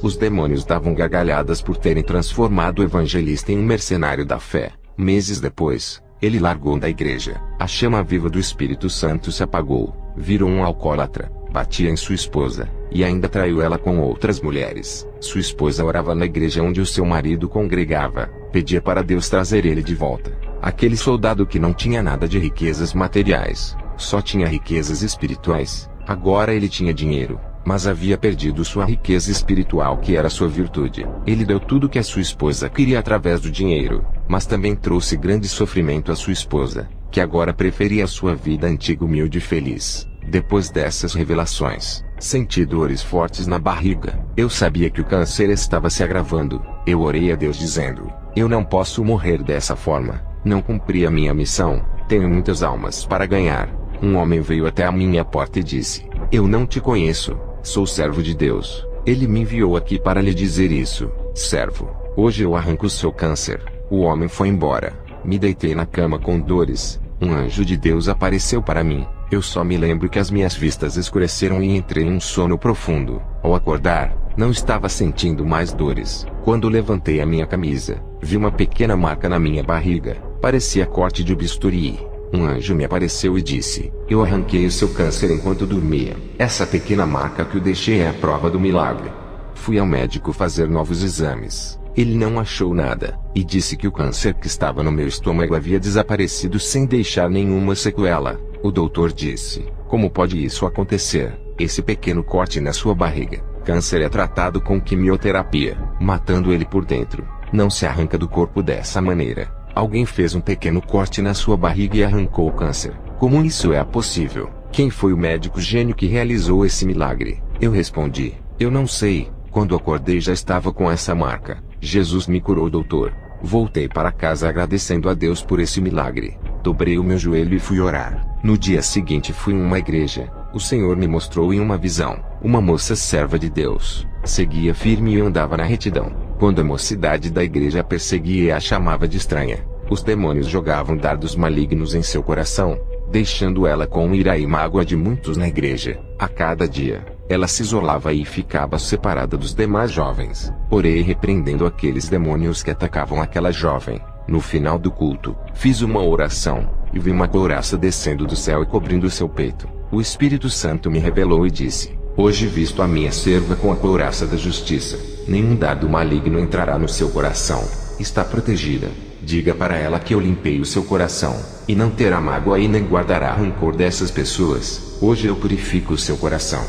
Os demônios davam gargalhadas por terem transformado o evangelista em um mercenário da fé. Meses depois, ele largou da igreja. A chama viva do Espírito Santo se apagou. Virou um alcoólatra. Batia em sua esposa, e ainda traiu ela com outras mulheres. Sua esposa orava na igreja onde o seu marido congregava. Pedia para Deus trazer ele de volta. Aquele soldado que não tinha nada de riquezas materiais, só tinha riquezas espirituais. Agora ele tinha dinheiro, mas havia perdido sua riqueza espiritual, que era sua virtude. Ele deu tudo que a sua esposa queria através do dinheiro, mas também trouxe grande sofrimento à sua esposa, que agora preferia a sua vida antiga humilde e feliz. Depois dessas revelações, senti dores fortes na barriga. Eu sabia que o câncer estava se agravando. Eu orei a Deus dizendo: eu não posso morrer dessa forma. Não cumpri a minha missão. Tenho muitas almas para ganhar. Um homem veio até a minha porta e disse: eu não te conheço. Sou servo de Deus. Ele me enviou aqui para lhe dizer isso. Servo, hoje eu arranco o seu câncer. O homem foi embora. Me deitei na cama com dores. Um anjo de Deus apareceu para mim. Eu só me lembro que as minhas vistas escureceram e entrei em um sono profundo. Ao acordar, não estava sentindo mais dores. Quando levantei a minha camisa, vi uma pequena marca na minha barriga. Parecia corte de bisturi. Um anjo me apareceu e disse: eu arranquei o seu câncer enquanto dormia. Essa pequena marca que eu deixei é a prova do milagre. Fui ao médico fazer novos exames. Ele não achou nada, e disse que o câncer que estava no meu estômago havia desaparecido sem deixar nenhuma sequela. O doutor disse: como pode isso acontecer? Esse pequeno corte na sua barriga. Câncer é tratado com quimioterapia, matando ele por dentro. Não se arranca do corpo dessa maneira. Alguém fez um pequeno corte na sua barriga e arrancou o câncer. Como isso é possível? Quem foi o médico gênio que realizou esse milagre? Eu respondi: eu não sei. Quando acordei já estava com essa marca. Jesus me curou, doutor. Voltei para casa agradecendo a Deus por esse milagre. Dobrei o meu joelho e fui orar. No dia seguinte fui em uma igreja. O Senhor me mostrou em uma visão uma moça serva de Deus. Seguia firme e andava na retidão. Quando a mocidade da igreja a perseguia e a chamava de estranha, os demônios jogavam dardos malignos em seu coração, deixando ela com ira e mágoa de muitos na igreja. A cada dia, ela se isolava e ficava separada dos demais jovens. Orei repreendendo aqueles demônios que atacavam aquela jovem. No final do culto, fiz uma oração, e vi uma couraça descendo do céu e cobrindo seu peito. O Espírito Santo me revelou e disse: hoje visto a minha serva com a couraça da justiça. Nenhum dardo maligno entrará no seu coração. Está protegida. Diga para ela que eu limpei o seu coração, e não terá mágoa e nem guardará rancor dessas pessoas. Hoje eu purifico o seu coração.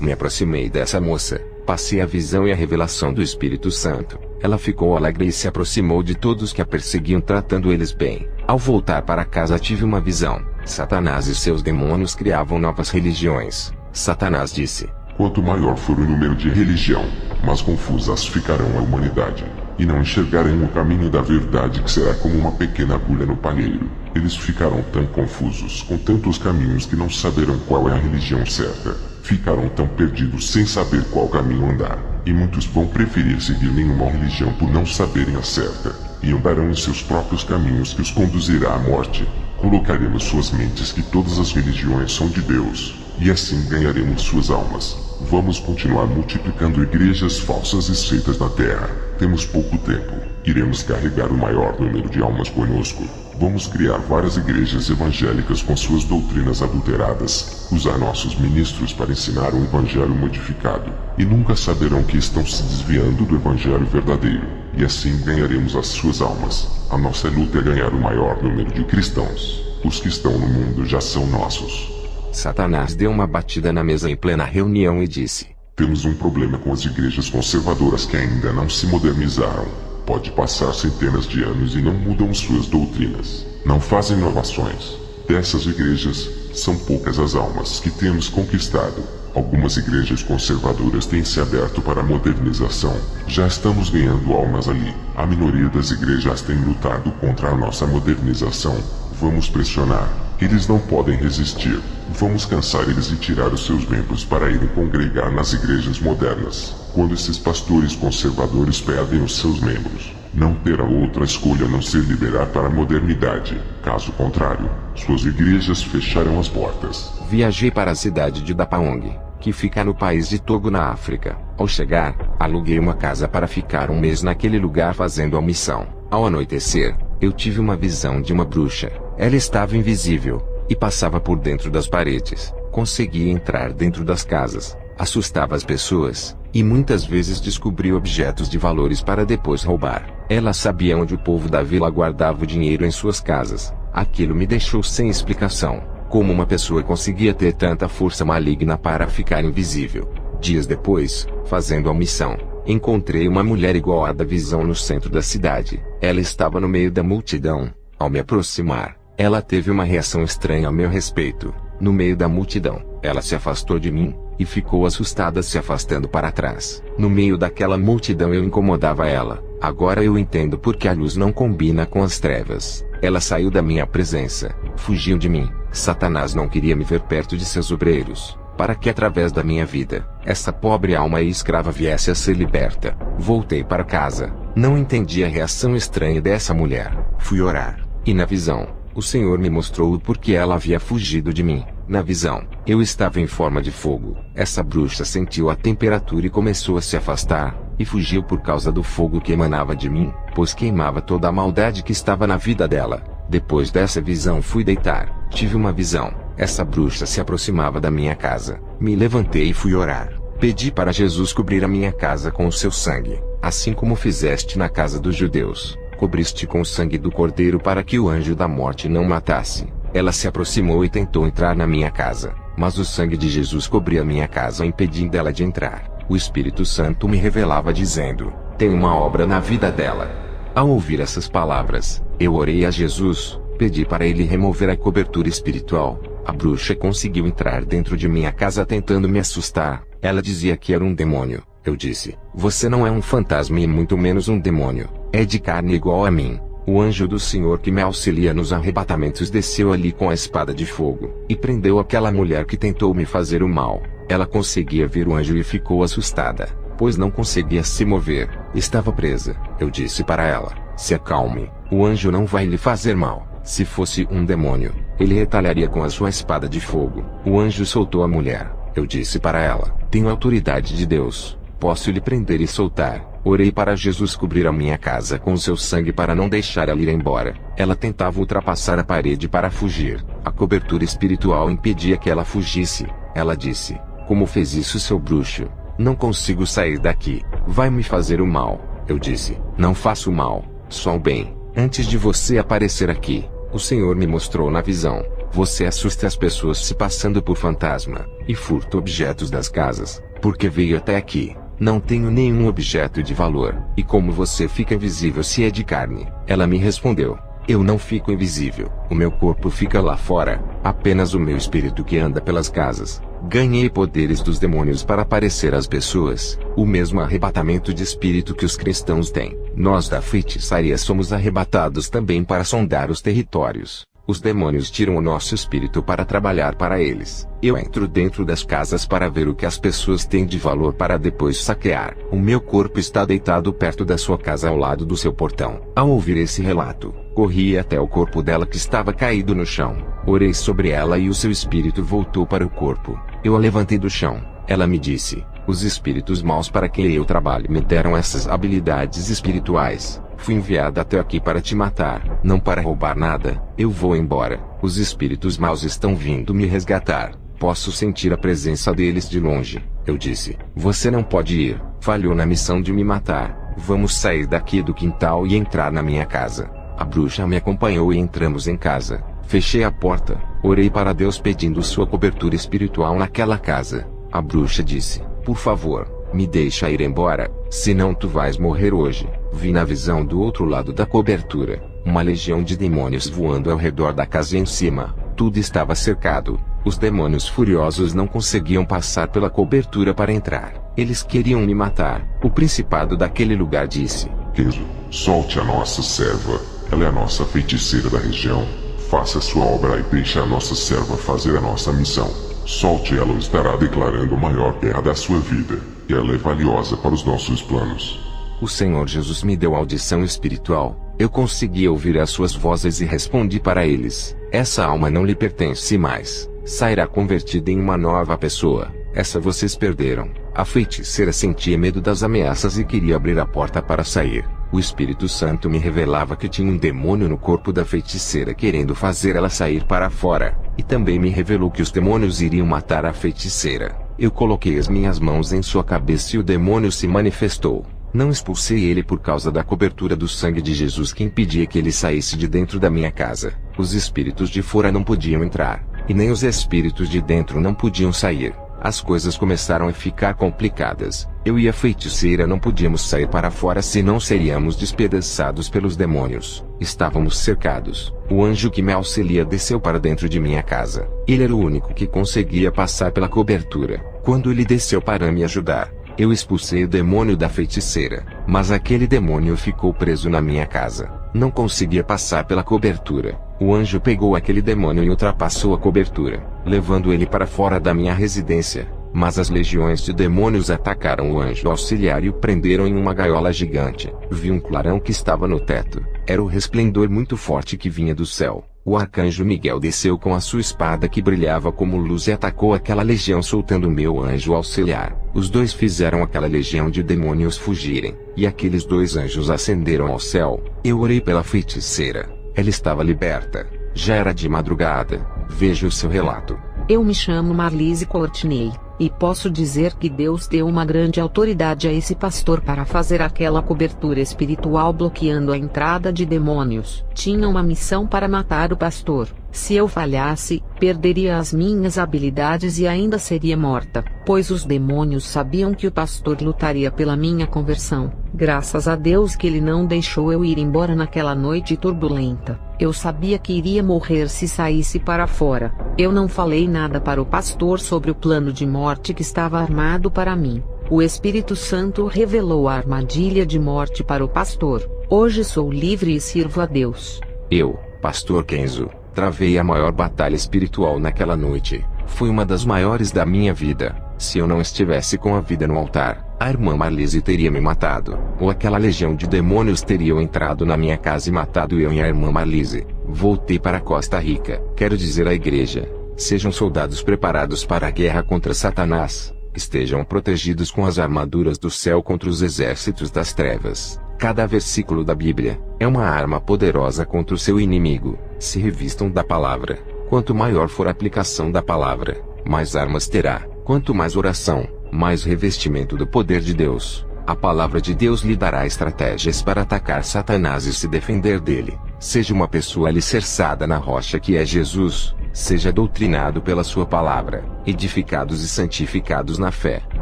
Me aproximei dessa moça, passei a visão e a revelação do Espírito Santo. Ela ficou alegre e se aproximou de todos que a perseguiam, tratando eles bem. Ao voltar para casa tive uma visão. Satanás e seus demônios criavam novas religiões. Satanás disse: quanto maior for o número de religião, mais confusas ficarão a humanidade, e não enxergarão o caminho da verdade, que será como uma pequena agulha no palheiro. Eles ficarão tão confusos com tantos caminhos que não saberão qual é a religião certa. Ficarão tão perdidos sem saber qual caminho andar, e muitos vão preferir seguir nenhuma religião por não saberem a certa, e andarão em seus próprios caminhos que os conduzirá à morte. Colocaremos suas mentes que todas as religiões são de Deus, e assim ganharemos suas almas. Vamos continuar multiplicando igrejas falsas e seitas na terra. Temos pouco tempo. Iremos carregar o maior número de almas conosco. Vamos criar várias igrejas evangélicas com suas doutrinas adulteradas, usar nossos ministros para ensinar um evangelho modificado, e nunca saberão que estão se desviando do evangelho verdadeiro, e assim ganharemos as suas almas. A nossa luta é ganhar o maior número de cristãos. Os que estão no mundo já são nossos. Satanás deu uma batida na mesa em plena reunião e disse: Temos um problema com as igrejas conservadoras que ainda não se modernizaram. Pode passar centenas de anos e não mudam suas doutrinas. Não fazem inovações. Dessas igrejas, são poucas as almas que temos conquistado. Algumas igrejas conservadoras têm se aberto para a modernização. Já estamos ganhando almas ali. A minoria das igrejas tem lutado contra a nossa modernização. Vamos pressionar. Eles não podem resistir. Vamos cansar eles e tirar os seus membros para irem congregar nas igrejas modernas. Quando esses pastores conservadores pedem os seus membros, não terão outra escolha a não ser liberar para a modernidade. Caso contrário, suas igrejas fecharão as portas. Viajei para a cidade de Dapaong, que fica no país de Togo, na África. Ao chegar, aluguei uma casa para ficar um mês naquele lugar fazendo a missão. Ao anoitecer, eu tive uma visão de uma bruxa. Ela estava invisível e passava por dentro das paredes. Conseguia entrar dentro das casas, assustava as pessoas e muitas vezes descobria objetos de valores para depois roubar. Ela sabia onde o povo da vila guardava o dinheiro em suas casas. Aquilo me deixou sem explicação. Como uma pessoa conseguia ter tanta força maligna para ficar invisível? Dias depois, fazendo a missão, encontrei uma mulher igual à da visão no centro da cidade. Ela estava no meio da multidão. Ao me aproximar, ela teve uma reação estranha a meu respeito. No meio da multidão, ela se afastou de mim e ficou assustada, se afastando para trás. No meio daquela multidão eu incomodava ela. Agora eu entendo por que a luz não combina com as trevas. Ela saiu da minha presença, fugiu de mim. Satanás não queria me ver perto de seus obreiros, para que através da minha vida, essa pobre alma e escrava viesse a ser liberta. Voltei para casa. Não entendi a reação estranha dessa mulher. Fui orar, e na visão, o Senhor me mostrou o porquê ela havia fugido de mim. Na visão, eu estava em forma de fogo. Essa bruxa sentiu a temperatura e começou a se afastar, e fugiu por causa do fogo que emanava de mim, pois queimava toda a maldade que estava na vida dela. Depois dessa visão fui deitar. Tive uma visão. Essa bruxa se aproximava da minha casa. Me levantei e fui orar. Pedi para Jesus cobrir a minha casa com o seu sangue, assim como fizeste na casa dos judeus. Cobriste com o sangue do cordeiro para que o anjo da morte não matasse. Ela se aproximou e tentou entrar na minha casa, mas o sangue de Jesus cobria minha casa, impedindo ela de entrar. O Espírito Santo me revelava dizendo: tem uma obra na vida dela. Ao ouvir essas palavras, eu orei a Jesus, pedi para ele remover a cobertura espiritual. A bruxa conseguiu entrar dentro de minha casa tentando me assustar. Ela dizia que era um demônio. Eu disse: você não é um fantasma e muito menos um demônio. É de carne igual a mim. O anjo do Senhor que me auxilia nos arrebatamentos desceu ali com a espada de fogo, e prendeu aquela mulher que tentou me fazer o mal. Ela conseguia ver o anjo e ficou assustada, pois não conseguia se mover. Estava presa. Eu disse para ela: se acalme, o anjo não vai lhe fazer mal. Se fosse um demônio, ele retalharia com a sua espada de fogo. O anjo soltou a mulher. Eu disse para ela: tenho autoridade de Deus, posso lhe prender e soltar. Orei para Jesus cobrir a minha casa com o seu sangue para não deixar ela ir embora. Ela tentava ultrapassar a parede para fugir. A cobertura espiritual impedia que ela fugisse. Ela disse: como fez isso, seu bruxo? Não consigo sair daqui. Vai me fazer o mal. Eu disse: não faço mal, só o bem. Antes de você aparecer aqui, o Senhor me mostrou na visão: você assusta as pessoas se passando por fantasma, e furta objetos das casas, porque veio até aqui. Não tenho nenhum objeto de valor. E como você fica invisível se é de carne? Ela me respondeu: eu não fico invisível. O meu corpo fica lá fora, apenas o meu espírito que anda pelas casas. Ganhei poderes dos demônios para aparecer às pessoas, o mesmo arrebatamento de espírito que os cristãos têm. Nós da feitiçaria somos arrebatados também para sondar os territórios. Os demônios tiram o nosso espírito para trabalhar para eles. Eu entro dentro das casas para ver o que as pessoas têm de valor para depois saquear. O meu corpo está deitado perto da sua casa ao lado do seu portão. Ao ouvir esse relato, corri até o corpo dela que estava caído no chão. Orei sobre ela e o seu espírito voltou para o corpo. Eu a levantei do chão. Ela me disse: os espíritos maus para que eu trabalhe me deram essas habilidades espirituais. Fui enviado até aqui para te matar, não para roubar nada. Eu vou embora. Os espíritos maus estão vindo me resgatar. Posso sentir a presença deles de longe. Eu disse: você não pode ir. Falhou na missão de me matar. Vamos sair daqui do quintal e entrar na minha casa. A bruxa me acompanhou e entramos em casa. Fechei a porta. Orei para Deus pedindo sua cobertura espiritual naquela casa. A bruxa disse: por favor, me deixa ir embora, senão tu vais morrer hoje. Vi na visão do outro lado da cobertura uma legião de demônios voando ao redor da casa em cima. Tudo estava cercado. Os demônios furiosos não conseguiam passar pela cobertura para entrar. Eles queriam me matar. O principado daquele lugar disse: Kenzo, solte a nossa serva. Ela é a nossa feiticeira da região. Faça a sua obra e deixe a nossa serva fazer a nossa missão. Solte ela ou estará declarando a maior guerra da sua vida. E ela é valiosa para os nossos planos. O Senhor Jesus me deu audição espiritual. Eu consegui ouvir as suas vozes e respondi para eles: essa alma não lhe pertence mais. Sairá convertida em uma nova pessoa. Essa vocês perderam. A feiticeira sentia medo das ameaças e queria abrir a porta para sair. O Espírito Santo me revelava que tinha um demônio no corpo da feiticeira querendo fazer ela sair para fora. E também me revelou que os demônios iriam matar a feiticeira. Eu coloquei as minhas mãos em sua cabeça e o demônio se manifestou. Não expulsei ele por causa da cobertura do sangue de Jesus que impedia que ele saísse de dentro da minha casa. Os espíritos de fora não podiam entrar, e nem os espíritos de dentro não podiam sair. As coisas começaram a ficar complicadas. Eu e a feiticeira não podíamos sair para fora, senão seríamos despedaçados pelos demônios. Estávamos cercados. O anjo que me auxilia desceu para dentro de minha casa. Ele era o único que conseguia passar pela cobertura. Quando ele desceu para me ajudar, eu expulsei o demônio da feiticeira, mas aquele demônio ficou preso na minha casa. Não conseguia passar pela cobertura. O anjo pegou aquele demônio e ultrapassou a cobertura, levando ele para fora da minha residência. Mas as legiões de demônios atacaram o anjo auxiliar e o prenderam em uma gaiola gigante. Vi um clarão que estava no teto. Era o resplendor muito forte que vinha do céu. O arcanjo Miguel desceu com a sua espada que brilhava como luz e atacou aquela legião soltando meu anjo auxiliar. Os dois fizeram aquela legião de demônios fugirem, e aqueles dois anjos ascenderam ao céu. Eu orei pela feiticeira. Ela estava liberta. Já era de madrugada. Veja o seu relato. Eu me chamo Marlise Courtney, e posso dizer que Deus deu uma grande autoridade a esse pastor para fazer aquela cobertura espiritual bloqueando a entrada de demônios. Tinha uma missão para matar o pastor. Se eu falhasse, perderia as minhas habilidades e ainda seria morta, pois os demônios sabiam que o pastor lutaria pela minha conversão. Graças a Deus que ele não deixou eu ir embora naquela noite turbulenta. Eu sabia que iria morrer se saísse para fora. Eu não falei nada para o pastor sobre o plano de morte que estava armado para mim. O Espírito Santo revelou a armadilha de morte para o pastor. Hoje sou livre e sirvo a Deus. Eu, Pastor Kenzo, travei a maior batalha espiritual naquela noite. Foi uma das maiores da minha vida. Se eu não estivesse com a vida no altar, a irmã Marlise teria me matado, ou aquela legião de demônios teriam entrado na minha casa e matado eu e a irmã Marlise. Voltei para Costa Rica. Quero dizer à igreja: sejam soldados preparados para a guerra contra Satanás. Estejam protegidos com as armaduras do céu contra os exércitos das trevas. Cada versículo da Bíblia é uma arma poderosa contra o seu inimigo. Se revistam da palavra. Quanto maior for a aplicação da palavra, mais armas terá. Quanto mais oração, mais revestimento do poder de Deus. A palavra de Deus lhe dará estratégias para atacar Satanás e se defender dele. Seja uma pessoa alicerçada na rocha que é Jesus. Seja doutrinado pela sua palavra, edificados e santificados na fé.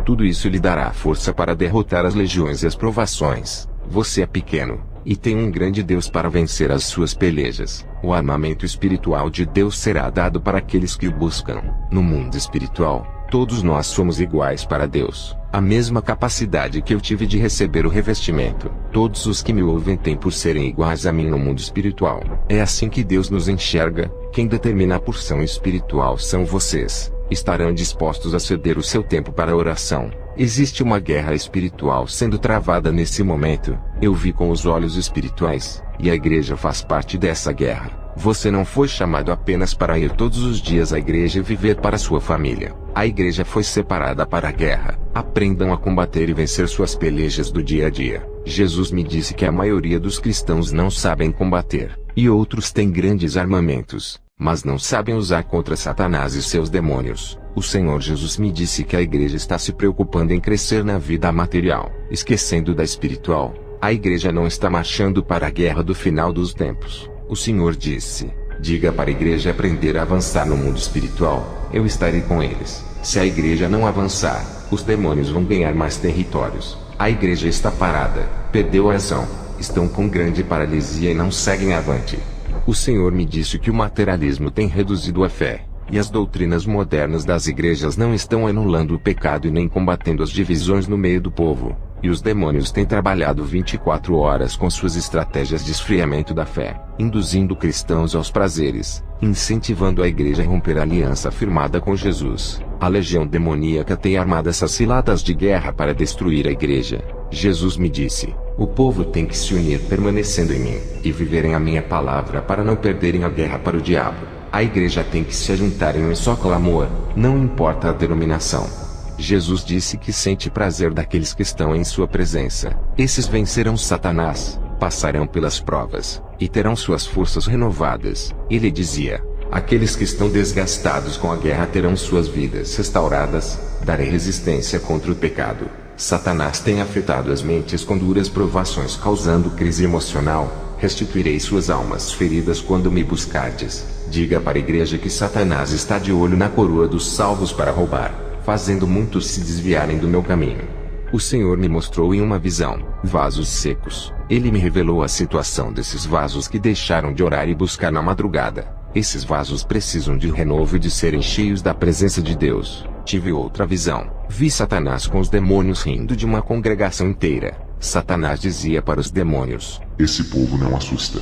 Tudo isso lhe dará força para derrotar as legiões e as provações. Você é pequeno, e tem um grande Deus para vencer as suas pelejas. O armamento espiritual de Deus será dado para aqueles que o buscam. No mundo espiritual, todos nós somos iguais para Deus. A mesma capacidade que eu tive de receber o revestimento. Todos os que me ouvem têm por serem iguais a mim no mundo espiritual. É assim que Deus nos enxerga. Quem determina a porção espiritual são vocês. Estarão dispostos a ceder o seu tempo para a oração. Existe uma guerra espiritual sendo travada nesse momento. Eu vi com os olhos espirituais, e a igreja faz parte dessa guerra. Você não foi chamado apenas para ir todos os dias à igreja e viver para sua família. A igreja foi separada para a guerra. Aprendam a combater e vencer suas pelejas do dia a dia. Jesus me disse que a maioria dos cristãos não sabem combater, e outros têm grandes armamentos, mas não sabem usar contra Satanás e seus demônios. O Senhor Jesus me disse que a igreja está se preocupando em crescer na vida material, esquecendo da espiritual. A igreja não está marchando para a guerra do final dos tempos. O Senhor disse: diga para a igreja aprender a avançar no mundo espiritual, eu estarei com eles. Se a igreja não avançar, os demônios vão ganhar mais territórios. A igreja está parada, perdeu a ação, estão com grande paralisia e não seguem avante. O Senhor me disse que o materialismo tem reduzido a fé, e as doutrinas modernas das igrejas não estão anulando o pecado e nem combatendo as divisões no meio do povo. E os demônios têm trabalhado 24 horas com suas estratégias de esfriamento da fé, induzindo cristãos aos prazeres, incentivando a igreja a romper a aliança firmada com Jesus. A legião demoníaca tem armado essas ciladas de guerra para destruir a igreja. Jesus me disse: o povo tem que se unir permanecendo em mim, e viverem a minha palavra para não perderem a guerra para o diabo. A igreja tem que se juntar em um só clamor, não importa a denominação. Jesus disse que sente prazer daqueles que estão em sua presença. Esses vencerão Satanás, passarão pelas provas, e terão suas forças renovadas. Ele dizia: aqueles que estão desgastados com a guerra terão suas vidas restauradas, darei resistência contra o pecado. Satanás tem afetado as mentes com duras provações causando crise emocional. Restituirei suas almas feridas quando me buscardes. Diga para a igreja que Satanás está de olho na coroa dos salvos para roubar, fazendo muitos se desviarem do meu caminho. O Senhor me mostrou em uma visão vasos secos. Ele me revelou a situação desses vasos que deixaram de orar e buscar na madrugada. Esses vasos precisam de renovo e de serem cheios da presença de Deus. Tive outra visão. Vi Satanás com os demônios rindo de uma congregação inteira. Satanás dizia para os demônios: esse povo não assusta.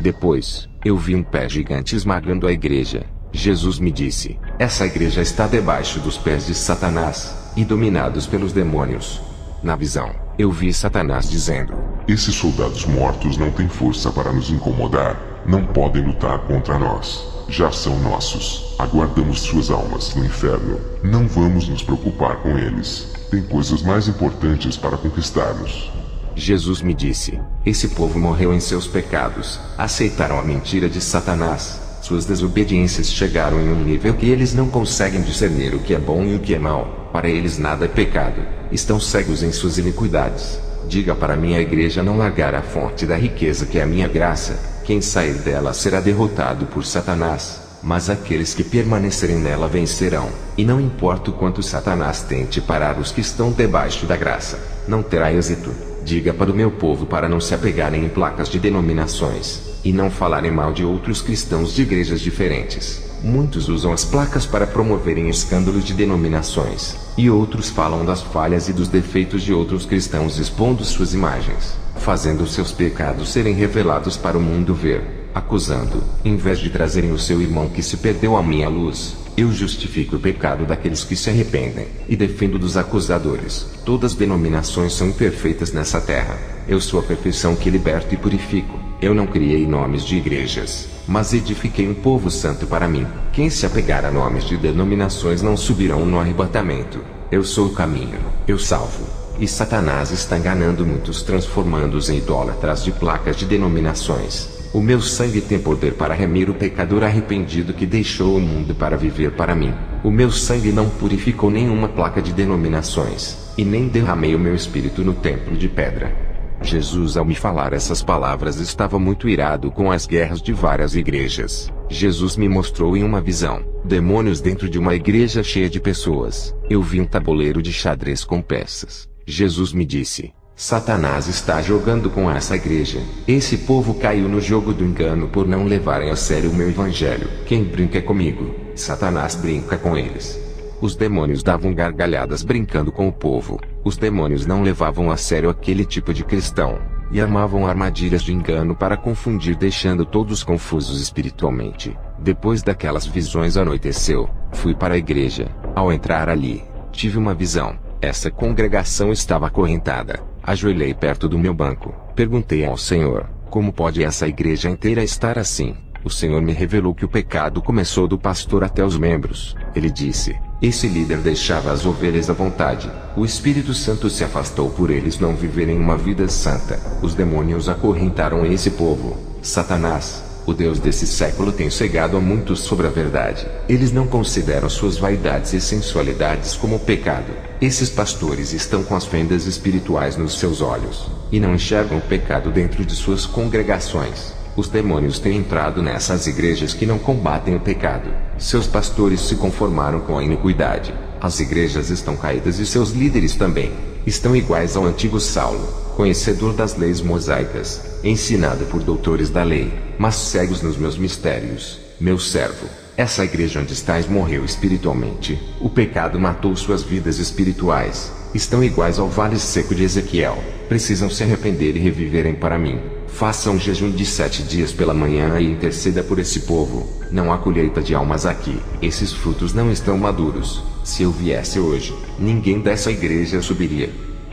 Depois, eu vi um pé gigante esmagando a igreja. Jesus me disse: essa igreja está debaixo dos pés de Satanás, e dominados pelos demônios. Na visão, eu vi Satanás dizendo: esses soldados mortos não têm força para nos incomodar, não podem lutar contra nós. Já são nossos, aguardamos suas almas no inferno. Não vamos nos preocupar com eles, tem coisas mais importantes para conquistarmos. Jesus me disse: esse povo morreu em seus pecados, aceitaram a mentira de Satanás. Suas desobediências chegaram em um nível que eles não conseguem discernir o que é bom e o que é mal. Para eles nada é pecado. Estão cegos em suas iniquidades. Diga para minha igreja não largar a fonte da riqueza que é a minha graça. Quem sair dela será derrotado por Satanás, mas aqueles que permanecerem nela vencerão. E não importa o quanto Satanás tente parar os que estão debaixo da graça, não terá êxito. Diga para o meu povo para não se apegarem em placas de denominações, e não falarem mal de outros cristãos de igrejas diferentes. Muitos usam as placas para promoverem escândalos de denominações, e outros falam das falhas e dos defeitos de outros cristãos expondo suas imagens, fazendo seus pecados serem revelados para o mundo ver, acusando, em vez de trazerem o seu irmão que se perdeu à minha luz. Eu justifico o pecado daqueles que se arrependem, e defendo dos acusadores. Todas as denominações são imperfeitas nessa terra. Eu sou a perfeição que liberto e purifico. Eu não criei nomes de igrejas, mas edifiquei um povo santo para mim. Quem se apegar a nomes de denominações não subirão no arrebatamento. Eu sou o caminho, eu salvo. E Satanás está enganando muitos, transformando-os em idólatras de placas de denominações. O meu sangue tem poder para remir o pecador arrependido que deixou o mundo para viver para mim. O meu sangue não purificou nenhuma placa de denominações, e nem derramei o meu espírito no templo de pedra. Jesus, ao me falar essas palavras, estava muito irado com as guerras de várias igrejas. Jesus me mostrou em uma visão demônios dentro de uma igreja cheia de pessoas. Eu vi um tabuleiro de xadrez com peças. Jesus me disse: Satanás está jogando com essa igreja. Esse povo caiu no jogo do engano por não levarem a sério o meu evangelho. Quem brinca comigo, Satanás brinca com eles. Os demônios davam gargalhadas brincando com o povo. Os demônios não levavam a sério aquele tipo de cristão, e armavam armadilhas de engano para confundir, deixando todos confusos espiritualmente. Depois daquelas visões anoiteceu. Fui para a igreja. Ao entrar ali, tive uma visão. Essa congregação estava acorrentada. Ajoelhei perto do meu banco. Perguntei ao Senhor: como pode essa igreja inteira estar assim? O Senhor me revelou que o pecado começou do pastor até os membros. Ele disse: Esse líder deixava as ovelhas à vontade. O Espírito Santo se afastou por eles não viverem uma vida santa. Os demônios acorrentaram esse povo. Satanás, o Deus desse século, tem cegado a muitos sobre a verdade. Eles não consideram suas vaidades e sensualidades como pecado. Esses pastores estão com as fendas espirituais nos seus olhos, e não enxergam o pecado dentro de suas congregações. Os demônios têm entrado nessas igrejas que não combatem o pecado. Seus pastores se conformaram com a iniquidade. As igrejas estão caídas e seus líderes também. Estão iguais ao antigo Saulo, conhecedor das leis mosaicas, ensinado por doutores da lei, mas cegos nos meus mistérios. Meu servo, essa igreja onde estás morreu espiritualmente. O pecado matou suas vidas espirituais. Estão iguais ao vale seco de Ezequiel. Precisam se arrepender e reviverem para mim. Faça um jejum de 7 dias pela manhã e interceda por esse povo. Não há colheita de almas aqui. Esses frutos não estão maduros. Se eu viesse hoje, ninguém dessa igreja subiria.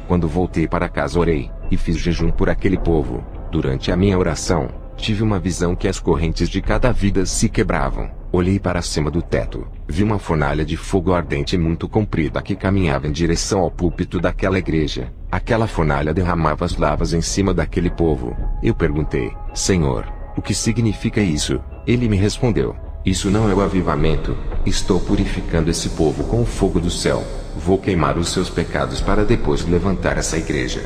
Quando voltei para casa orei, e fiz jejum por aquele povo. Durante a minha oração, tive uma visão que as correntes de cada vida se quebravam. Olhei para cima do teto, vi uma fornalha de fogo ardente muito comprida que caminhava em direção ao púlpito daquela igreja. Aquela fornalha derramava as lavas em cima daquele povo. Eu perguntei: Senhor, o que significa isso? Ele me respondeu: isso não é o avivamento. Estou purificando esse povo com o fogo do céu. Vou queimar os seus pecados para depois levantar essa igreja.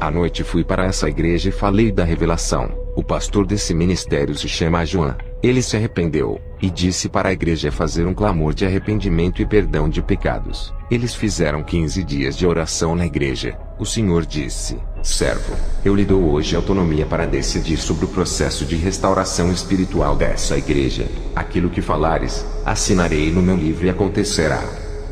À noite fui para essa igreja e falei da revelação. O pastor desse ministério se chama João. Ele se arrependeu, e disse para a igreja fazer um clamor de arrependimento e perdão de pecados. Eles fizeram 15 dias de oração na igreja. O Senhor disse: servo, eu lhe dou hoje autonomia para decidir sobre o processo de restauração espiritual dessa igreja. Aquilo que falares, assinarei no meu livro e acontecerá.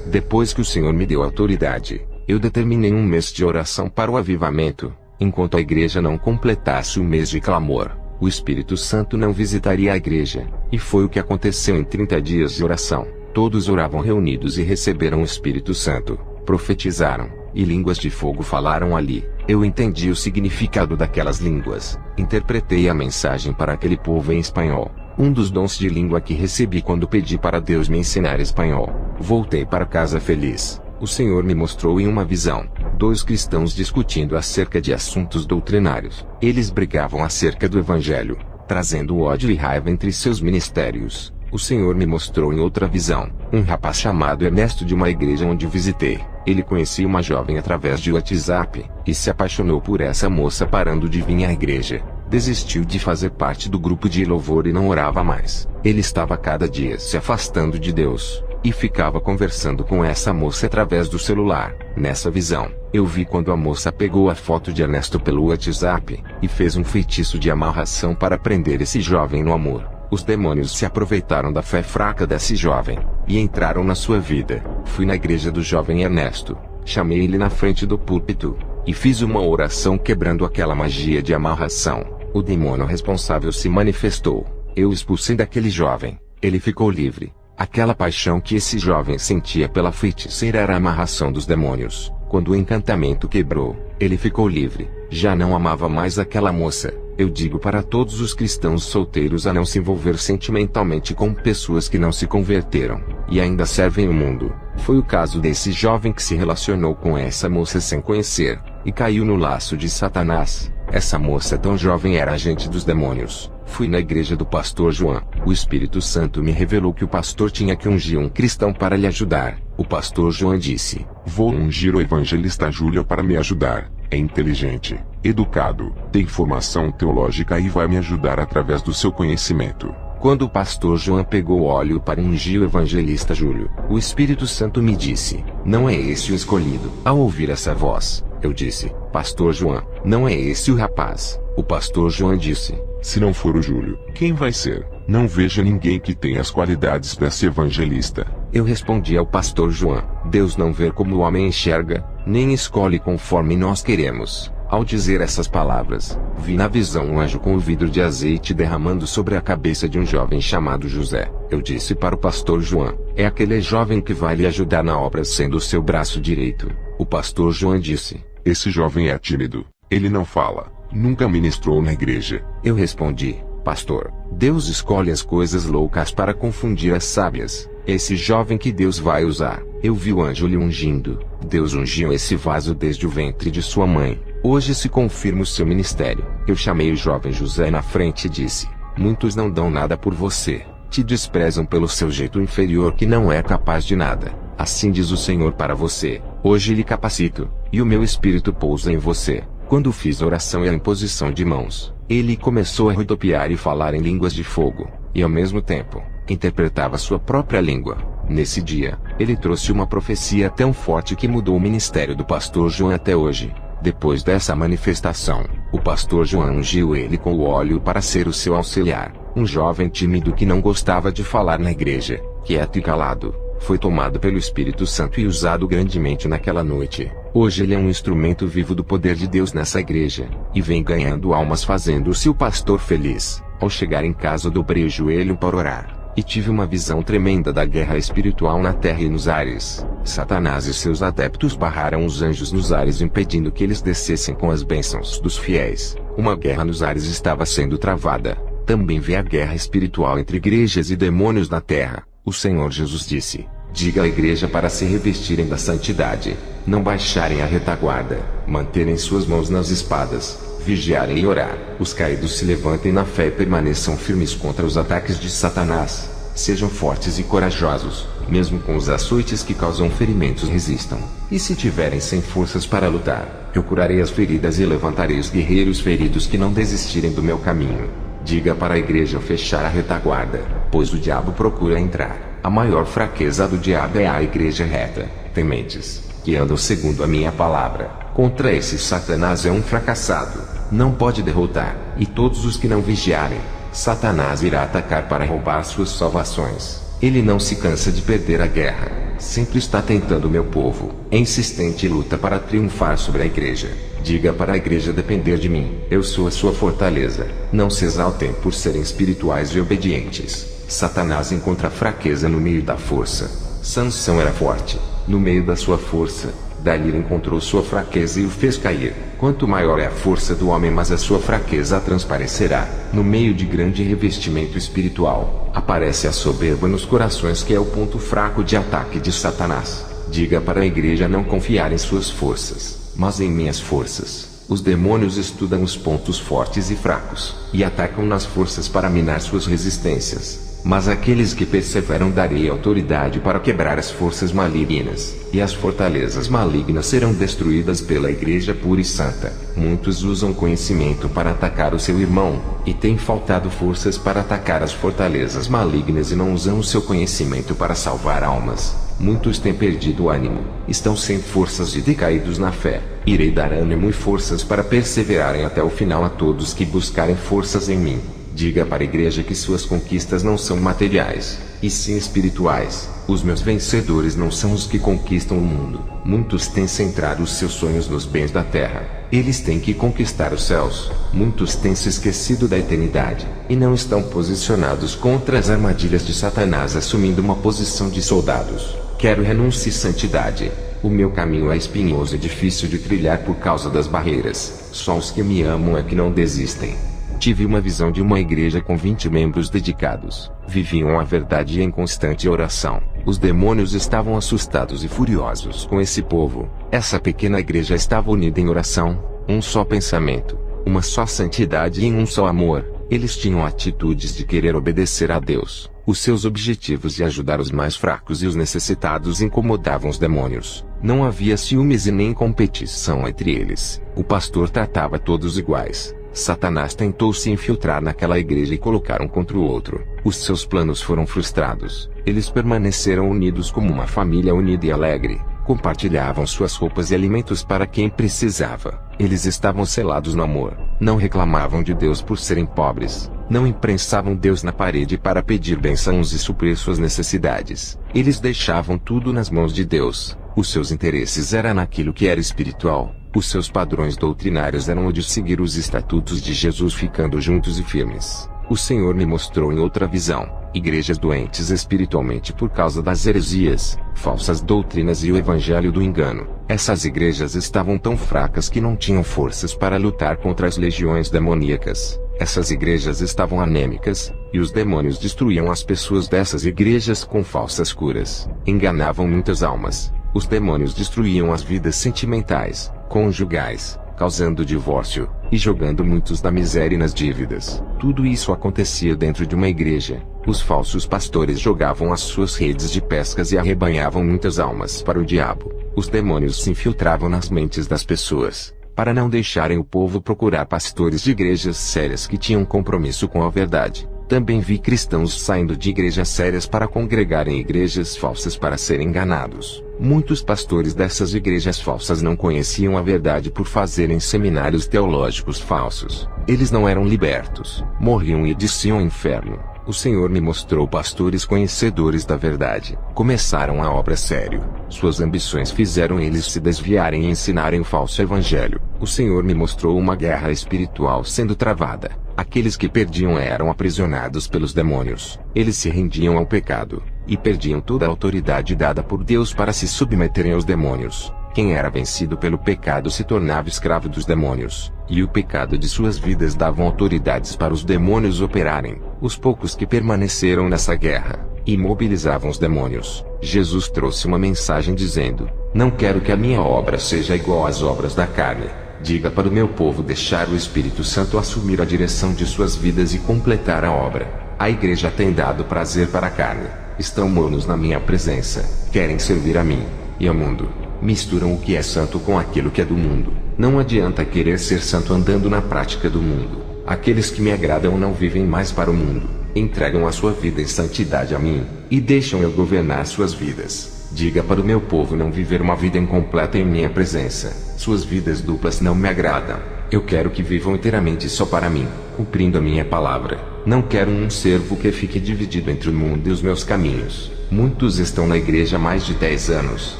Depois que o Senhor me deu autoridade, eu determinei um mês de oração para o avivamento. Enquanto a igreja não completasse o mês de clamor, o Espírito Santo não visitaria a igreja. E foi o que aconteceu em 30 dias de oração. Todos oravam reunidos e receberam o Espírito Santo. Profetizaram, e línguas de fogo falaram ali. Eu entendi o significado daquelas línguas. Interpretei a mensagem para aquele povo em espanhol. Um dos dons de língua que recebi quando pedi para Deus me ensinar espanhol. Voltei para casa feliz. O Senhor me mostrou em uma visão 2 cristãos discutindo acerca de assuntos doutrinários. Eles brigavam acerca do Evangelho, trazendo ódio e raiva entre seus ministérios. O Senhor me mostrou em outra visão um rapaz chamado Ernesto de uma igreja onde visitei. Ele conhecia uma jovem através de WhatsApp, e se apaixonou por essa moça parando de vir à igreja. Desistiu de fazer parte do grupo de louvor e não orava mais. Ele estava cada dia se afastando de Deus, e ficava conversando com essa moça através do celular. Nessa visão, eu vi quando a moça pegou a foto de Ernesto pelo WhatsApp, e fez um feitiço de amarração para prender esse jovem no amor. Os demônios se aproveitaram da fé fraca desse jovem, e entraram na sua vida. Fui na igreja do jovem Ernesto, chamei ele na frente do púlpito, e fiz uma oração quebrando aquela magia de amarração. O demônio responsável se manifestou. Eu o expulsei daquele jovem. Ele ficou livre. Aquela paixão que esse jovem sentia pela feiticeira era a amarração dos demônios. Quando o encantamento quebrou, ele ficou livre. Já não amava mais aquela moça. Eu digo para todos os cristãos solteiros a não se envolver sentimentalmente com pessoas que não se converteram, e ainda servem o mundo. Foi o caso desse jovem que se relacionou com essa moça sem conhecer, e caiu no laço de Satanás. Essa moça tão jovem era agente dos demônios. Fui na igreja do pastor João. O Espírito Santo me revelou que o pastor tinha que ungir um cristão para lhe ajudar. O pastor João disse: vou ungir o evangelista Júlio para me ajudar. É inteligente, educado, tem formação teológica e vai me ajudar através do seu conhecimento. Quando o pastor João pegou óleo para ungir o evangelista Júlio, o Espírito Santo me disse: não é esse o escolhido. Ao ouvir essa voz, eu disse: pastor João, não é esse o rapaz. O pastor João disse: se não for o Júlio, quem vai ser? Não vejo ninguém que tenha as qualidades para ser evangelista. Eu respondi ao pastor João: Deus não vê como o homem enxerga, nem escolhe conforme nós queremos. Ao dizer essas palavras, vi na visão um anjo com um vidro de azeite derramando sobre a cabeça de um jovem chamado José. Eu disse para o pastor João: é aquele jovem que vai lhe ajudar na obra sendo o seu braço direito. O pastor João disse: esse jovem é tímido, ele não fala, nunca ministrou na igreja. Eu respondi: pastor, Deus escolhe as coisas loucas para confundir as sábias. esse jovem que Deus vai usar. Eu vi o anjo lhe ungindo. Deus ungiu esse vaso desde o ventre de sua mãe. Hoje se confirma o seu ministério. Eu chamei o jovem José na frente e disse: muitos não dão nada por você. Te desprezam pelo seu jeito inferior que não é capaz de nada. Assim diz o Senhor para você: hoje lhe capacito, e o meu espírito pousa em você. Quando fiz a oração e a imposição de mãos, ele começou a rodopiar e falar em línguas de fogo, e ao mesmo tempo, interpretava sua própria língua. Nesse dia, ele trouxe uma profecia tão forte que mudou o ministério do pastor João até hoje. Depois dessa manifestação, o pastor João ungiu ele com o óleo para ser o seu auxiliar. Um jovem tímido que não gostava de falar na igreja, quieto e calado, foi tomado pelo Espírito Santo e usado grandemente naquela noite. Hoje ele é um instrumento vivo do poder de Deus nessa igreja, e vem ganhando almas fazendo-se o pastor feliz. Ao chegar em casa dobrei o joelho para orar, e tive uma visão tremenda da guerra espiritual na terra e nos ares. Satanás e seus adeptos barraram os anjos nos ares impedindo que eles descessem com as bênçãos dos fiéis. Uma guerra nos ares estava sendo travada. Também vê a guerra espiritual entre igrejas e demônios na terra. O Senhor Jesus disse: diga à igreja para se revestirem da santidade, não baixarem a retaguarda, manterem suas mãos nas espadas, vigiarem e orar. Os caídos se levantem na fé e permaneçam firmes contra os ataques de Satanás. Sejam fortes e corajosos, mesmo com os açoites que causam ferimentos resistam. E se tiverem sem forças para lutar, eu curarei as feridas e levantarei os guerreiros feridos que não desistirem do meu caminho. Diga para a igreja fechar a retaguarda, pois o diabo procura entrar. A maior fraqueza do diabo é a igreja reta, tementes, que andam segundo a minha palavra. Contra esse Satanás é um fracassado, não pode derrotar. E todos os que não vigiarem, Satanás irá atacar para roubar suas salvações. Ele não se cansa de perder a guerra, sempre está tentando meu povo. É insistente e luta para triunfar sobre a igreja. Diga para a igreja depender de mim. Eu sou a sua fortaleza. Não se exaltem por serem espirituais e obedientes. Satanás encontra fraqueza no meio da força. Sansão era forte, no meio da sua força. Dalila encontrou sua fraqueza e o fez cair. Quanto maior é a força do homem, mais a sua fraqueza transparecerá. No meio de grande revestimento espiritual, aparece a soberba nos corações, que é o ponto fraco de ataque de Satanás. Diga para a igreja não confiar em suas forças, mas em minhas forças. Os demônios estudam os pontos fortes e fracos, e atacam nas forças para minar suas resistências. Mas aqueles que perseveram darei autoridade para quebrar as forças malignas, e as fortalezas malignas serão destruídas pela igreja pura e santa. Muitos usam conhecimento para atacar o seu irmão, e têm faltado forças para atacar as fortalezas malignas e não usam o seu conhecimento para salvar almas. Muitos têm perdido o ânimo, estão sem forças e decaídos na fé. Irei dar ânimo e forças para perseverarem até o final a todos que buscarem forças em mim. Diga para a igreja que suas conquistas não são materiais, e sim espirituais. Os meus vencedores não são os que conquistam o mundo. Muitos têm centrado os seus sonhos nos bens da terra. Eles têm que conquistar os céus. Muitos têm se esquecido da eternidade, e não estão posicionados contra as armadilhas de Satanás, assumindo uma posição de soldados. Quero renúncia e santidade. O meu caminho é espinhoso e difícil de trilhar por causa das barreiras. Só os que me amam é que não desistem. Tive uma visão de uma igreja com 20 membros dedicados. Viviam a verdade em constante oração. Os demônios estavam assustados e furiosos com esse povo. Essa pequena igreja estava unida em oração, um só pensamento, uma só santidade e em um só amor. Eles tinham atitudes de querer obedecer a Deus. Os seus objetivos de ajudar os mais fracos e os necessitados incomodavam os demônios. Não havia ciúmes e nem competição entre eles. O pastor tratava todos iguais. Satanás tentou se infiltrar naquela igreja e colocar um contra o outro. Os seus planos foram frustrados. Eles permaneceram unidos como uma família unida e alegre. Compartilhavam suas roupas e alimentos para quem precisava. Eles estavam selados no amor. Não reclamavam de Deus por serem pobres. Não imprensavam Deus na parede para pedir bênçãos e suprir suas necessidades. Eles deixavam tudo nas mãos de Deus. Os seus interesses eram naquilo que era espiritual. Os seus padrões doutrinários eram o de seguir os estatutos de Jesus, ficando juntos e firmes. O Senhor me mostrou em outra visão igrejas doentes espiritualmente por causa das heresias, falsas doutrinas e o evangelho do engano. Essas igrejas estavam tão fracas que não tinham forças para lutar contra as legiões demoníacas. Essas igrejas estavam anêmicas, e os demônios destruíam as pessoas dessas igrejas com falsas curas. Enganavam muitas almas. Os demônios destruíam as vidas sentimentais, conjugais, causando divórcio, e jogando muitos na miséria e nas dívidas. Tudo isso acontecia dentro de uma igreja. Os falsos pastores jogavam as suas redes de pescas e arrebanhavam muitas almas para o diabo. Os demônios se infiltravam nas mentes das pessoas, para não deixarem o povo procurar pastores de igrejas sérias que tinham compromisso com a verdade. Também vi cristãos saindo de igrejas sérias para congregar em igrejas falsas para serem enganados. Muitos pastores dessas igrejas falsas não conheciam a verdade por fazerem seminários teológicos falsos. Eles não eram libertos, morriam e desciam ao inferno. O Senhor me mostrou pastores conhecedores da verdade. Começaram a obra sério. Suas ambições fizeram eles se desviarem e ensinarem o falso evangelho. O Senhor me mostrou uma guerra espiritual sendo travada. Aqueles que perdiam eram aprisionados pelos demônios. Eles se rendiam ao pecado, e perdiam toda a autoridade dada por Deus para se submeterem aos demônios. Quem era vencido pelo pecado se tornava escravo dos demônios, e o pecado de suas vidas davam autoridades para os demônios operarem. Os poucos que permaneceram nessa guerra, imobilizavam os demônios. Jesus trouxe uma mensagem dizendo: não quero que a minha obra seja igual às obras da carne. Diga para o meu povo deixar o Espírito Santo assumir a direção de suas vidas e completar a obra. A igreja tem dado prazer para a carne. Estão mornos na minha presença. Querem servir a mim e ao mundo. Misturam o que é santo com aquilo que é do mundo. Não adianta querer ser santo andando na prática do mundo. Aqueles que me agradam não vivem mais para o mundo. Entregam a sua vida em santidade a mim, e deixam eu governar suas vidas. Diga para o meu povo não viver uma vida incompleta em minha presença. Suas vidas duplas não me agradam. Eu quero que vivam inteiramente só para mim, cumprindo a minha palavra. Não quero um servo que fique dividido entre o mundo e os meus caminhos. Muitos estão na igreja há mais de 10 anos,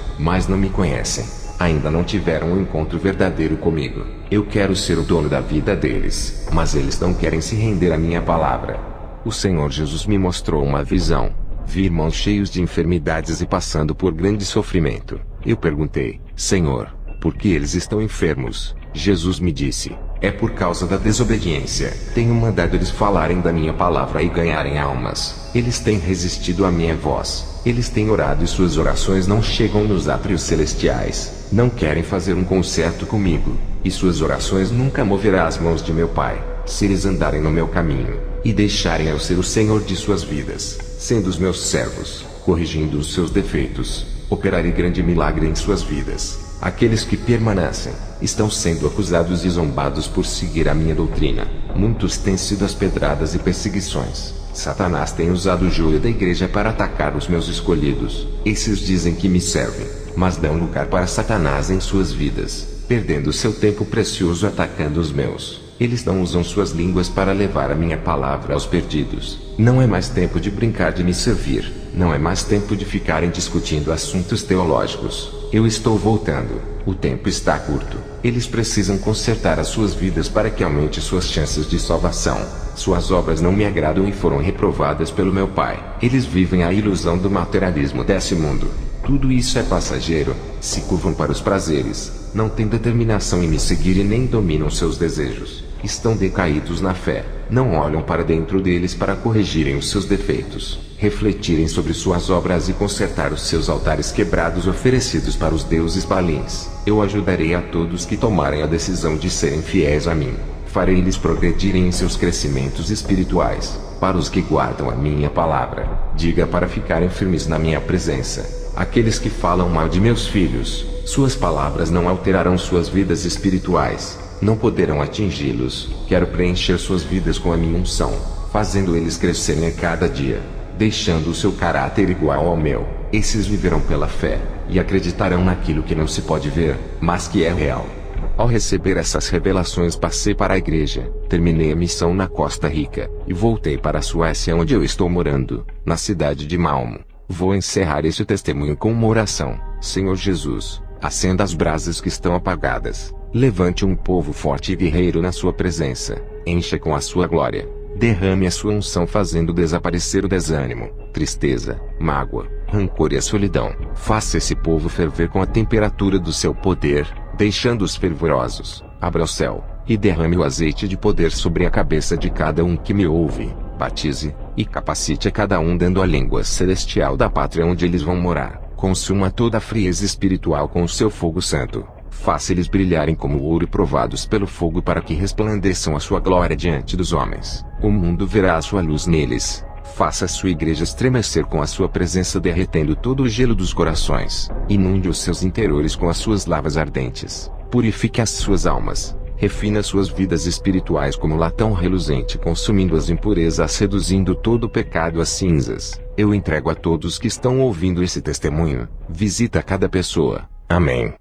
mas não me conhecem. Ainda não tiveram um encontro verdadeiro comigo. Eu quero ser o dono da vida deles, mas eles não querem se render à minha palavra. O Senhor Jesus me mostrou uma visão. Vi irmãos cheios de enfermidades e passando por grande sofrimento. Eu perguntei: Senhor, por que eles estão enfermos? Jesus me disse: é por causa da desobediência. Tenho mandado eles falarem da minha palavra e ganharem almas. Eles têm resistido à minha voz. Eles têm orado e suas orações não chegam nos átrios celestiais. Não querem fazer um concerto comigo, e suas orações nunca moverá as mãos de meu Pai, se eles andarem no meu caminho, e deixarem eu ser o Senhor de suas vidas, sendo os meus servos, corrigindo os seus defeitos, operarei grande milagre em suas vidas. Aqueles que permanecem, estão sendo acusados e zombados por seguir a minha doutrina. Muitos têm sido as pedradas e perseguições. Satanás tem usado o joio da igreja para atacar os meus escolhidos. Esses dizem que me servem, mas dão lugar para Satanás em suas vidas, perdendo seu tempo precioso atacando os meus. Eles não usam suas línguas para levar a minha palavra aos perdidos. Não é mais tempo de brincar de me servir. Não é mais tempo de ficarem discutindo assuntos teológicos. Eu estou voltando. O tempo está curto. Eles precisam consertar as suas vidas para que aumente suas chances de salvação. Suas obras não me agradam e foram reprovadas pelo meu Pai. Eles vivem a ilusão do materialismo desse mundo. Tudo isso é passageiro. Se curvam para os prazeres. Não têm determinação em me seguir e nem dominam seus desejos. Estão decaídos na fé. Não olham para dentro deles para corrigirem os seus defeitos, refletirem sobre suas obras e consertar os seus altares quebrados oferecidos para os deuses balins. Eu ajudarei a todos que tomarem a decisão de serem fiéis a mim. Farei-lhes progredirem em seus crescimentos espirituais. Para os que guardam a minha palavra, diga para ficarem firmes na minha presença. Aqueles que falam mal de meus filhos, suas palavras não alterarão suas vidas espirituais. Não poderão atingi-los. Quero preencher suas vidas com a minha unção, fazendo eles crescerem a cada dia, deixando o seu caráter igual ao meu. Esses viverão pela fé, e acreditarão naquilo que não se pode ver, mas que é real. Ao receber essas revelações passei para a igreja, terminei a missão na Costa Rica, e voltei para a Suécia onde eu estou morando, na cidade de Malmo. Vou encerrar este testemunho com uma oração. Senhor Jesus, acenda as brasas que estão apagadas. Levante um povo forte e guerreiro na sua presença. Encha com a sua glória. Derrame a sua unção fazendo desaparecer o desânimo, tristeza, mágoa, rancor e a solidão. Faça esse povo ferver com a temperatura do seu poder, deixando-os fervorosos. Abra o céu, e derrame o azeite de poder sobre a cabeça de cada um que me ouve, batize, e capacite a cada um dando a língua celestial da pátria onde eles vão morar, consuma toda a frieza espiritual com o seu fogo santo, faça eles brilharem como ouro e provados pelo fogo para que resplandeçam a sua glória diante dos homens, o mundo verá a sua luz neles. Faça a sua igreja estremecer com a sua presença derretendo todo o gelo dos corações, inunde os seus interiores com as suas lavas ardentes, purifique as suas almas, refina suas vidas espirituais como latão reluzente consumindo as impurezas seduzindo todo o pecado às cinzas. Eu entrego a todos que estão ouvindo esse testemunho, visita cada pessoa. Amém.